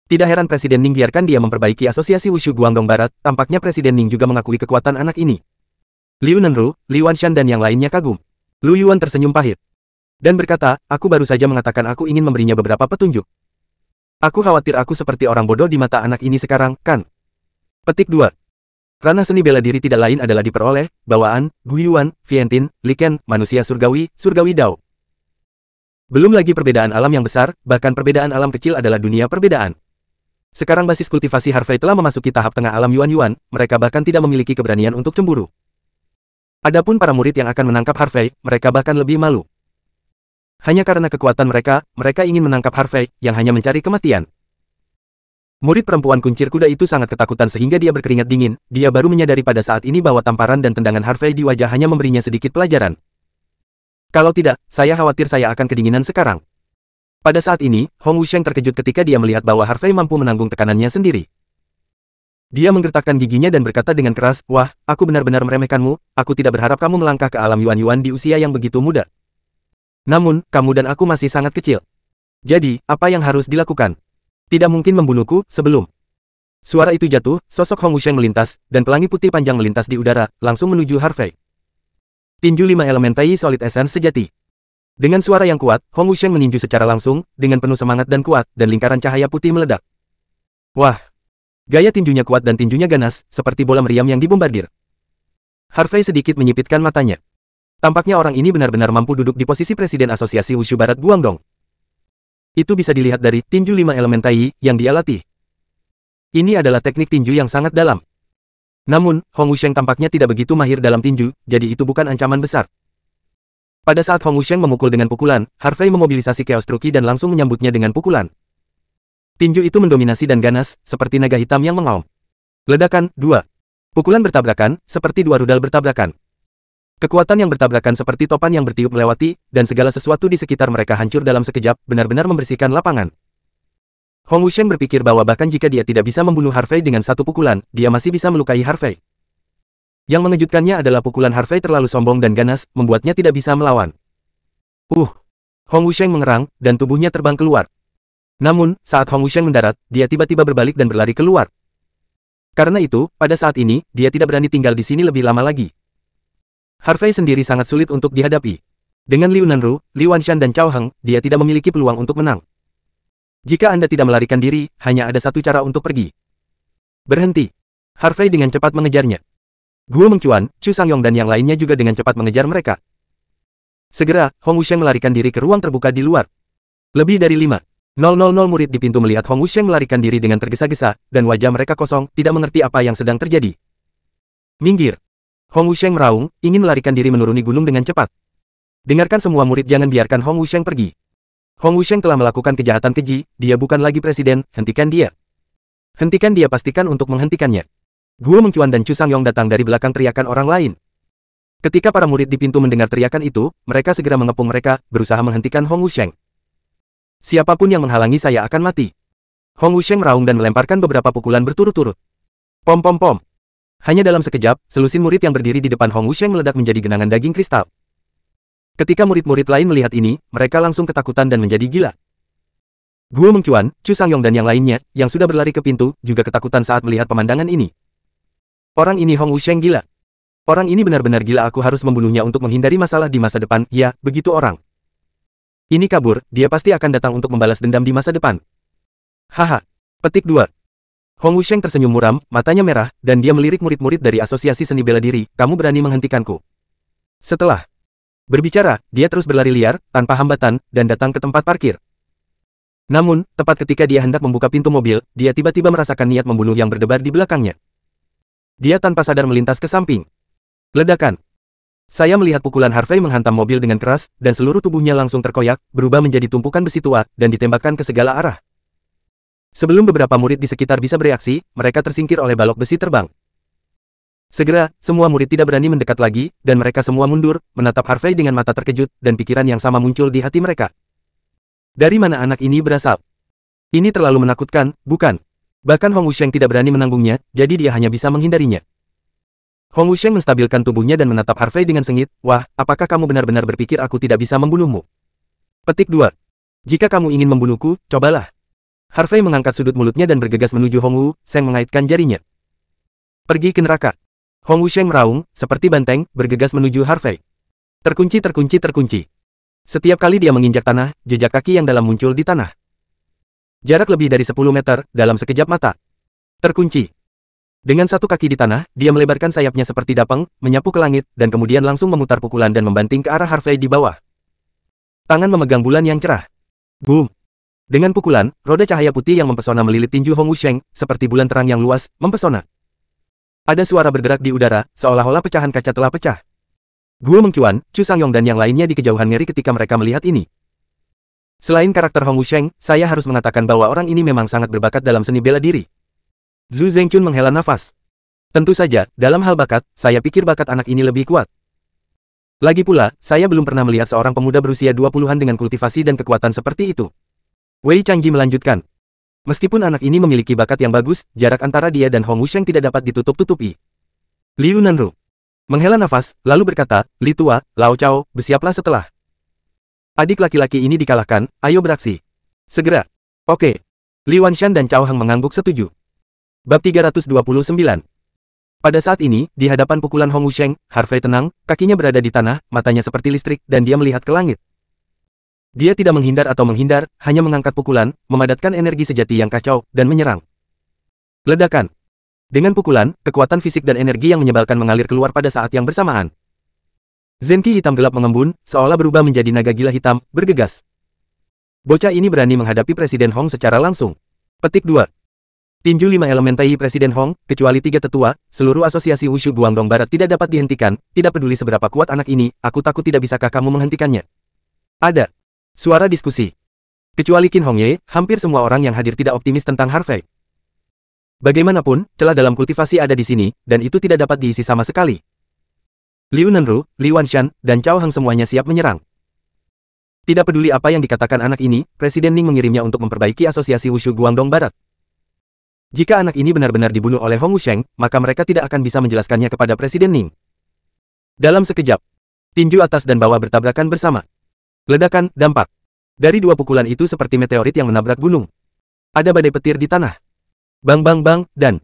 Tidak heran Presiden Ning biarkan dia memperbaiki asosiasi Wushu Guangdong Barat, tampaknya Presiden Ning juga mengakui kekuatan anak ini. Liu Nanru, Li Wanshan dan yang lainnya kagum. Lu Yuan tersenyum pahit. Dan berkata, aku baru saja mengatakan aku ingin memberinya beberapa petunjuk. Aku khawatir aku seperti orang bodoh di mata anak ini sekarang, kan? Petik 2. Ranah seni bela diri tidak lain adalah diperoleh, bawaan, Guyuan, Vientin, Liken, manusia surgawi Dao. Belum lagi perbedaan alam yang besar, bahkan perbedaan alam kecil adalah dunia perbedaan. Sekarang basis kultivasi Harvey telah memasuki tahap tengah alam Yuan, mereka bahkan tidak memiliki keberanian untuk cemburu. Adapun para murid yang akan menangkap Harvey, mereka bahkan lebih malu. Hanya karena kekuatan mereka ingin menangkap Harvey, yang hanya mencari kematian. Murid perempuan kuncir kuda itu sangat ketakutan sehingga dia berkeringat dingin, dia baru menyadari pada saat ini bahwa tamparan dan tendangan Harvey di wajah hanya memberinya sedikit pelajaran. Kalau tidak, saya khawatir saya akan kedinginan sekarang. Pada saat ini, Hong Wusheng terkejut ketika dia melihat bahwa Harvey mampu menanggung tekanannya sendiri. Dia menggertakkan giginya dan berkata dengan keras, wah, aku benar-benar meremehkanmu, aku tidak berharap kamu melangkah ke alam Yuan di usia yang begitu muda. Namun, kamu dan aku masih sangat kecil. Jadi, apa yang harus dilakukan? Tidak mungkin membunuhku sebelum. Suara itu jatuh, sosok Hong Wusheng melintas, dan pelangi putih panjang melintas di udara, langsung menuju Harvey. Tinju 5 elemen Tai Solid Essence sejati. Dengan suara yang kuat, Hong Wusheng meninju secara langsung, dengan penuh semangat dan kuat, dan lingkaran cahaya putih meledak. Wah! Gaya tinjunya kuat dan tinjunya ganas, seperti bola meriam yang dibombardir. Harvey sedikit menyipitkan matanya. Tampaknya orang ini benar-benar mampu duduk di posisi Presiden Asosiasi Wushu Barat Guangdong. Itu bisa dilihat dari tinju 5 elemen Tai yang dia latih. Ini adalah teknik tinju yang sangat dalam. Namun, Hong Wusheng tampaknya tidak begitu mahir dalam tinju, jadi itu bukan ancaman besar. Pada saat Hong Wusheng memukul dengan pukulan, Harvey memobilisasi Chaos Truki dan langsung menyambutnya dengan pukulan. Tinju itu mendominasi dan ganas, seperti naga hitam yang mengaum. Ledakan, 2. Pukulan bertabrakan, seperti dua rudal bertabrakan. Kekuatan yang bertabrakan seperti topan yang bertiup melewati, dan segala sesuatu di sekitar mereka hancur dalam sekejap, benar-benar membersihkan lapangan. Hong Wusheng berpikir bahwa bahkan jika dia tidak bisa membunuh Harvey dengan satu pukulan, dia masih bisa melukai Harvey. Yang mengejutkannya adalah pukulan Harvey terlalu sombong dan ganas, membuatnya tidak bisa melawan. Hong Wusheng mengerang, dan tubuhnya terbang keluar. Namun, saat Hong Wusheng mendarat, dia tiba-tiba berbalik dan berlari keluar. Karena itu, pada saat ini, dia tidak berani tinggal di sini lebih lama lagi. Harvey sendiri sangat sulit untuk dihadapi. Dengan Liu Nanru, Li Wanshan dan Cao Heng, dia tidak memiliki peluang untuk menang. Jika Anda tidak melarikan diri, hanya ada satu cara untuk pergi. Berhenti. Harvey dengan cepat mengejarnya. Guo Mengcuan, Chu Sangyong dan yang lainnya juga dengan cepat mengejar mereka. Segera, Hong Wusheng melarikan diri ke ruang terbuka di luar. Lebih dari 5.000 murid di pintu melihat Hong Wusheng melarikan diri dengan tergesa-gesa, dan wajah mereka kosong, tidak mengerti apa yang sedang terjadi. Minggir. Hong Wusheng meraung, ingin melarikan diri menuruni gunung dengan cepat. Dengarkan semua murid, jangan biarkan Hong Wusheng pergi. Hong Wusheng telah melakukan kejahatan keji, dia bukan lagi presiden, hentikan dia. Hentikan dia, pastikan untuk menghentikannya. Guo Mengcuan dan Chu Sangyong datang dari belakang teriakan orang lain. Ketika para murid di pintu mendengar teriakan itu, mereka segera mengepung mereka, berusaha menghentikan Hong Wusheng. Siapapun yang menghalangi saya akan mati. Hong Wusheng meraung dan melemparkan beberapa pukulan berturut-turut. Pom pom pom. Hanya dalam sekejap, selusin murid yang berdiri di depan Hong Wusheng meledak menjadi genangan daging kristal. Ketika murid-murid lain melihat ini, mereka langsung ketakutan dan menjadi gila. Guo Mengcuan, Chu Sangyong dan yang lainnya, yang sudah berlari ke pintu, juga ketakutan saat melihat pemandangan ini. Orang ini Hong Wusheng gila. Orang ini benar-benar gila, aku harus membunuhnya untuk menghindari masalah di masa depan, ya, begitu orang. Ini kabur, dia pasti akan datang untuk membalas dendam di masa depan. Haha. Petik 2. Hong Wusheng tersenyum muram, matanya merah, dan dia melirik murid-murid dari Asosiasi Seni Bela Diri, kamu berani menghentikanku. Setelah berbicara, dia terus berlari liar, tanpa hambatan, dan datang ke tempat parkir. Namun, tepat ketika dia hendak membuka pintu mobil, dia tiba-tiba merasakan niat membunuh yang berdebar di belakangnya. Dia tanpa sadar melintas ke samping. Ledakan. Saya melihat pukulan Harvey menghantam mobil dengan keras, dan seluruh tubuhnya langsung terkoyak, berubah menjadi tumpukan besi tua, dan ditembakkan ke segala arah. Sebelum beberapa murid di sekitar bisa bereaksi, mereka tersingkir oleh balok besi terbang. Segera, semua murid tidak berani mendekat lagi, dan mereka semua mundur, menatap Harvey dengan mata terkejut, dan pikiran yang sama muncul di hati mereka. Dari mana anak ini berasal? Ini terlalu menakutkan, bukan? Bahkan Hong Wusheng tidak berani menanggungnya, jadi dia hanya bisa menghindarinya. Hong Wusheng menstabilkan tubuhnya dan menatap Harvey dengan sengit, wah, apakah kamu benar-benar berpikir aku tidak bisa membunuhmu? Petik 2. Jika kamu ingin membunuhku, cobalah. Harvey mengangkat sudut mulutnya dan bergegas menuju Hong Wusheng mengaitkan jarinya. Pergi ke neraka. Hong Wusheng meraung, seperti banteng, bergegas menuju Harvey. Terkunci, terkunci, terkunci. Setiap kali dia menginjak tanah, jejak kaki yang dalam muncul di tanah. Jarak lebih dari 10 meter, dalam sekejap mata. Terkunci. Dengan satu kaki di tanah, dia melebarkan sayapnya seperti dapeng, menyapu ke langit, dan kemudian langsung memutar pukulan dan membanting ke arah Harvey di bawah. Tangan memegang bulan yang cerah. Boom! Dengan pukulan, roda cahaya putih yang mempesona melilit tinju Hong Wusheng, seperti bulan terang yang luas, mempesona. Ada suara bergerak di udara, seolah-olah pecahan kaca telah pecah. Guo Mengcuan, Chu Sangyong dan yang lainnya di kejauhan ngeri ketika mereka melihat ini. Selain karakter Hong Wusheng, saya harus mengatakan bahwa orang ini memang sangat berbakat dalam seni bela diri. Zhu Zengchun menghela nafas. Tentu saja, dalam hal bakat, saya pikir bakat anak ini lebih kuat. Lagi pula, saya belum pernah melihat seorang pemuda berusia 20-an dengan kultivasi dan kekuatan seperti itu. Wei Changji melanjutkan. Meskipun anak ini memiliki bakat yang bagus, jarak antara dia dan Hong Wusheng tidak dapat ditutup-tutupi. Liu Nanru menghela nafas, lalu berkata, Li Tua, Lao Chao, bersiaplah setelah adik laki-laki ini dikalahkan, ayo beraksi. Segera. Oke. Li Wanshan dan Cao Heng mengangguk setuju. Bab 329. Pada saat ini, di hadapan pukulan Hong Wusheng, Harvey tenang, kakinya berada di tanah, matanya seperti listrik, dan dia melihat ke langit. Dia tidak menghindar atau menghindar, hanya mengangkat pukulan, memadatkan energi sejati yang kacau, dan menyerang. Ledakan. Dengan pukulan, kekuatan fisik dan energi yang menyebalkan mengalir keluar pada saat yang bersamaan. Zenki hitam gelap mengembun, seolah berubah menjadi naga gila hitam, bergegas. Bocah ini berani menghadapi Presiden Hong secara langsung. Petik 2. Tinju 5 elemen Tai Presiden Hong, kecuali 3 tetua, seluruh asosiasi Wushu Guangdong Barat tidak dapat dihentikan, tidak peduli seberapa kuat anak ini, aku takut tidak bisakah kamu menghentikannya. Ada. Suara diskusi. Kecuali Qin Hongye, hampir semua orang yang hadir tidak optimis tentang Harvey. Bagaimanapun, celah dalam kultivasi ada di sini, dan itu tidak dapat diisi sama sekali. Liu Nanru, Li Wanshan, dan Cao Heng semuanya siap menyerang. Tidak peduli apa yang dikatakan anak ini, Presiden Ning mengirimnya untuk memperbaiki asosiasi Wushu Guangdong Barat. Jika anak ini benar-benar dibunuh oleh Hong Wusheng, maka mereka tidak akan bisa menjelaskannya kepada Presiden Ning. Dalam sekejap, tinju atas dan bawah bertabrakan bersama. Ledakan, dampak. Dari dua pukulan itu seperti meteorit yang menabrak gunung. Ada badai petir di tanah. Bang bang bang, dan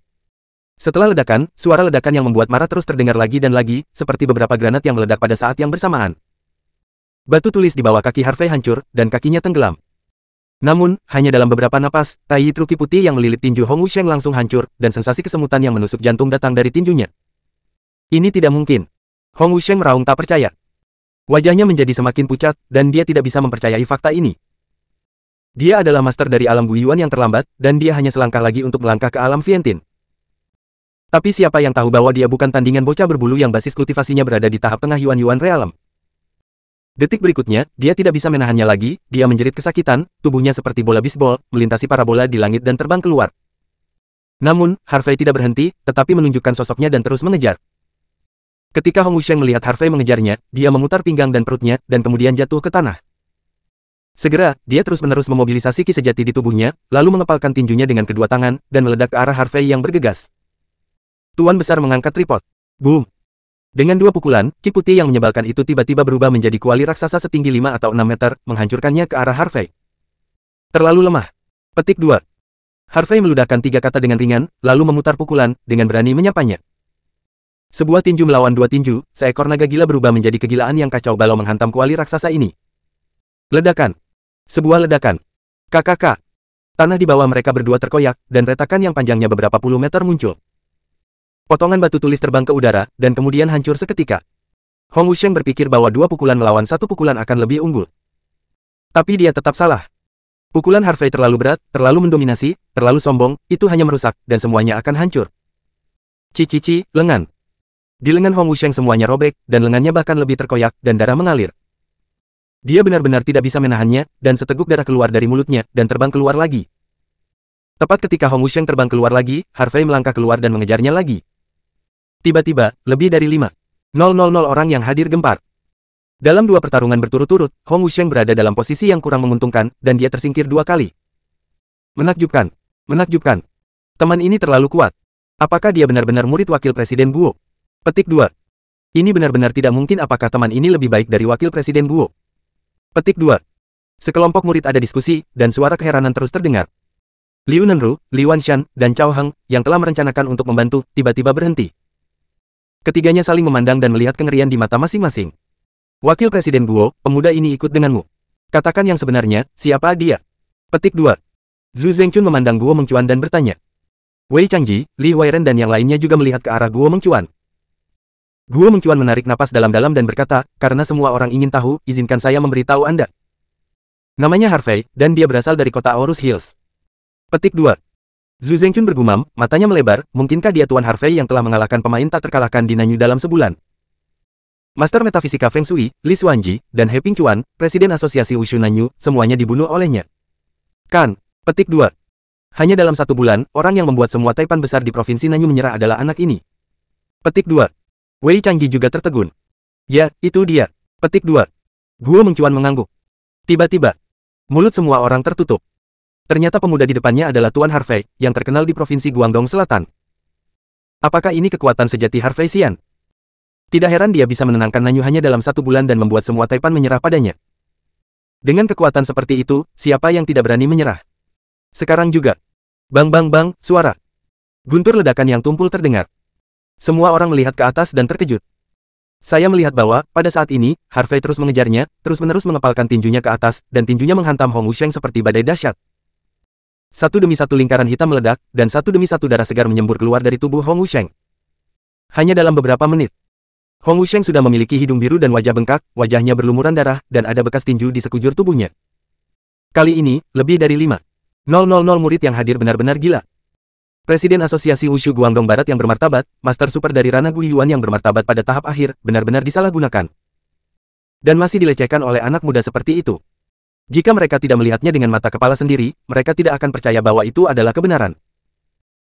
setelah ledakan, suara ledakan yang membuat marah terus terdengar lagi dan lagi, seperti beberapa granat yang meledak pada saat yang bersamaan. Batu tulis di bawah kaki Harvey hancur, dan kakinya tenggelam. Namun, hanya dalam beberapa napas, tai truki putih yang melilit tinju Hong Wusheng langsung hancur, dan sensasi kesemutan yang menusuk jantung datang dari tinjunya. Ini tidak mungkin. Hong Wusheng meraung tak percaya. Wajahnya menjadi semakin pucat, dan dia tidak bisa mempercayai fakta ini. Dia adalah master dari alam Guiyuan yang terlambat, dan dia hanya selangkah lagi untuk melangkah ke alam Fientin. Tapi siapa yang tahu bahwa dia bukan tandingan bocah berbulu yang basis kultivasinya berada di tahap tengah Yuan-Yuan Realem. Detik berikutnya, dia tidak bisa menahannya lagi, dia menjerit kesakitan, tubuhnya seperti bola bisbol, melintasi parabola di langit dan terbang keluar. Namun, Harvey tidak berhenti, tetapi menunjukkan sosoknya dan terus mengejar. Ketika Hong Wusheng melihat Harvey mengejarnya, dia memutar pinggang dan perutnya, dan kemudian jatuh ke tanah. Segera, dia terus-menerus memobilisasi ki sejati di tubuhnya, lalu mengepalkan tinjunya dengan kedua tangan, dan meledak ke arah Harvey yang bergegas. Tuan Besar mengangkat tripod. Boom! Dengan dua pukulan, ki putih yang menyebalkan itu tiba-tiba berubah menjadi kuali raksasa setinggi 5 atau 6 meter, menghancurkannya ke arah Harvey. Terlalu lemah. Petik 2. Harvey meludahkan 3 kata dengan ringan, lalu memutar pukulan, dengan berani menyapanya. Sebuah tinju melawan 2 tinju, seekor naga gila berubah menjadi kegilaan yang kacau balau menghantam kuali raksasa ini. Ledakan. Sebuah ledakan. KKK. Tanah di bawah mereka berdua terkoyak, dan retakan yang panjangnya beberapa puluh meter muncul. Potongan batu tulis terbang ke udara, dan kemudian hancur seketika. Hong Wusheng berpikir bahwa 2 pukulan melawan 1 pukulan akan lebih unggul. Tapi dia tetap salah. Pukulan Harvey terlalu berat, terlalu mendominasi, terlalu sombong, itu hanya merusak, dan semuanya akan hancur. Cici, lengan. Di lengan Hong Wusheng semuanya robek, dan lengannya bahkan lebih terkoyak, dan darah mengalir. Dia benar-benar tidak bisa menahannya, dan seteguk darah keluar dari mulutnya, dan terbang keluar lagi. Tepat ketika Hong Wusheng terbang keluar lagi, Harvey melangkah keluar dan mengejarnya lagi. Tiba-tiba, lebih dari 5,000 orang yang hadir gempar. Dalam 2 pertarungan berturut-turut, Hong Wusheng berada dalam posisi yang kurang menguntungkan, dan dia tersingkir 2 kali. Menakjubkan. Menakjubkan. Teman ini terlalu kuat. Apakah dia benar-benar murid wakil Presiden Guo? Petik 2. Ini benar-benar tidak mungkin. Apakah teman ini lebih baik dari wakil Presiden Guo? Petik 2. Sekelompok murid ada diskusi, dan suara keheranan terus terdengar. Liu Nanru, Li Wanshan, dan Cao Heng, yang telah merencanakan untuk membantu, tiba-tiba berhenti. Ketiganya saling memandang dan melihat kengerian di mata masing-masing. Wakil Presiden Guo, pemuda ini ikut denganmu. Katakan yang sebenarnya, siapa dia? Petik 2. Zhu Zengchun memandang Guo Mengcuan dan bertanya. Wei Changji, Li Huairen dan yang lainnya juga melihat ke arah Guo Mengcuan. Guo Mengcuan menarik napas dalam-dalam dan berkata, karena semua orang ingin tahu, izinkan saya memberitahu Anda. Namanya Harvey, dan dia berasal dari kota Aorus Hills. Petik 2. Zhu Zengchun bergumam, matanya melebar, mungkinkah dia Tuan Harvey yang telah mengalahkan pemain tak terkalahkan di Nanyu dalam sebulan? Master Metafisika Feng Shui, Li Xuanji, dan He Pingchuan, Presiden Asosiasi Wushu Nanyu, semuanya dibunuh olehnya. Kan. Petik 2. Hanya dalam 1 bulan, orang yang membuat semua taipan besar di Provinsi Nanyu menyerah adalah anak ini. Petik 2. Wei Changji juga tertegun. Ya, itu dia. Petik 2. Guo Mengcuan mengangguk. Tiba-tiba, mulut semua orang tertutup. Ternyata pemuda di depannya adalah Tuan Harvey, yang terkenal di Provinsi Guangdong Selatan. Apakah ini kekuatan sejati Harvey Xian? Tidak heran dia bisa menenangkan Nanyu hanya dalam 1 bulan dan membuat semua taipan menyerah padanya. Dengan kekuatan seperti itu, siapa yang tidak berani menyerah? Sekarang juga. Bang bang bang, suara. Guntur ledakan yang tumpul terdengar. Semua orang melihat ke atas dan terkejut. Saya melihat bahwa, pada saat ini, Harvey terus mengejarnya, terus-menerus mengepalkan tinjunya ke atas, dan tinjunya menghantam Hong Wusheng seperti badai dahsyat. Satu demi satu lingkaran hitam meledak, dan satu demi satu darah segar menyembur keluar dari tubuh Hong Wusheng. Hanya dalam beberapa menit, Hong Wusheng sudah memiliki hidung biru dan wajah bengkak, wajahnya berlumuran darah, dan ada bekas tinju di sekujur tubuhnya. Kali ini, lebih dari 5,000 murid yang hadir benar-benar gila. Presiden Asosiasi Wushu Guangdong Barat yang bermartabat, Master Super dari ranah Guiyuan yang bermartabat pada tahap akhir, benar-benar disalahgunakan. Dan masih dilecehkan oleh anak muda seperti itu. Jika mereka tidak melihatnya dengan mata kepala sendiri, mereka tidak akan percaya bahwa itu adalah kebenaran.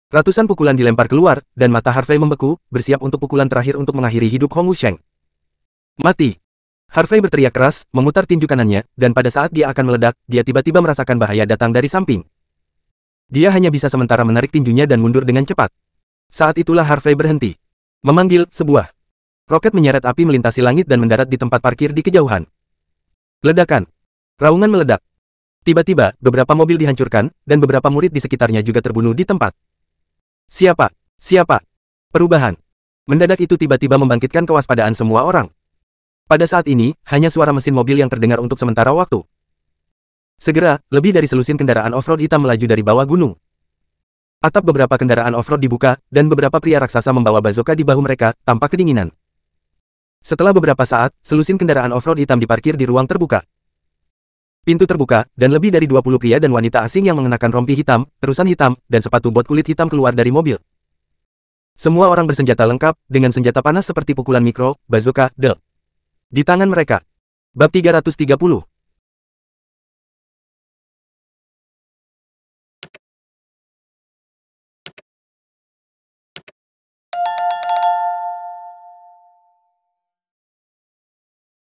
Ratusan pukulan dilempar keluar, dan mata Harvey membeku, bersiap untuk pukulan terakhir untuk mengakhiri hidup Hong Wusheng. Mati! Harvey berteriak keras, memutar tinju kanannya, dan pada saat dia akan meledak, dia tiba-tiba merasakan bahaya datang dari samping. Dia hanya bisa sementara menarik tinjunya dan mundur dengan cepat. Saat itulah Harvey berhenti. Memanggil, sebuah roket menyeret api melintasi langit dan mendarat di tempat parkir di kejauhan. Ledakan. Raungan meledak. Tiba-tiba, beberapa mobil dihancurkan, dan beberapa murid di sekitarnya juga terbunuh di tempat. Siapa? Siapa? Perubahan. Mendadak itu tiba-tiba membangkitkan kewaspadaan semua orang. Pada saat ini, hanya suara mesin mobil yang terdengar untuk sementara waktu. Segera, lebih dari selusin kendaraan off-road hitam melaju dari bawah gunung. Atap beberapa kendaraan off-road dibuka, dan beberapa pria raksasa membawa bazooka di bahu mereka, tanpa kedinginan. Setelah beberapa saat, selusin kendaraan off-road hitam diparkir di ruang terbuka. Pintu terbuka, dan lebih dari 20 pria dan wanita asing yang mengenakan rompi hitam, terusan hitam, dan sepatu bot kulit hitam keluar dari mobil. Semua orang bersenjata lengkap, dengan senjata panas seperti pukulan mikro, bazooka, di tangan mereka. Bab 330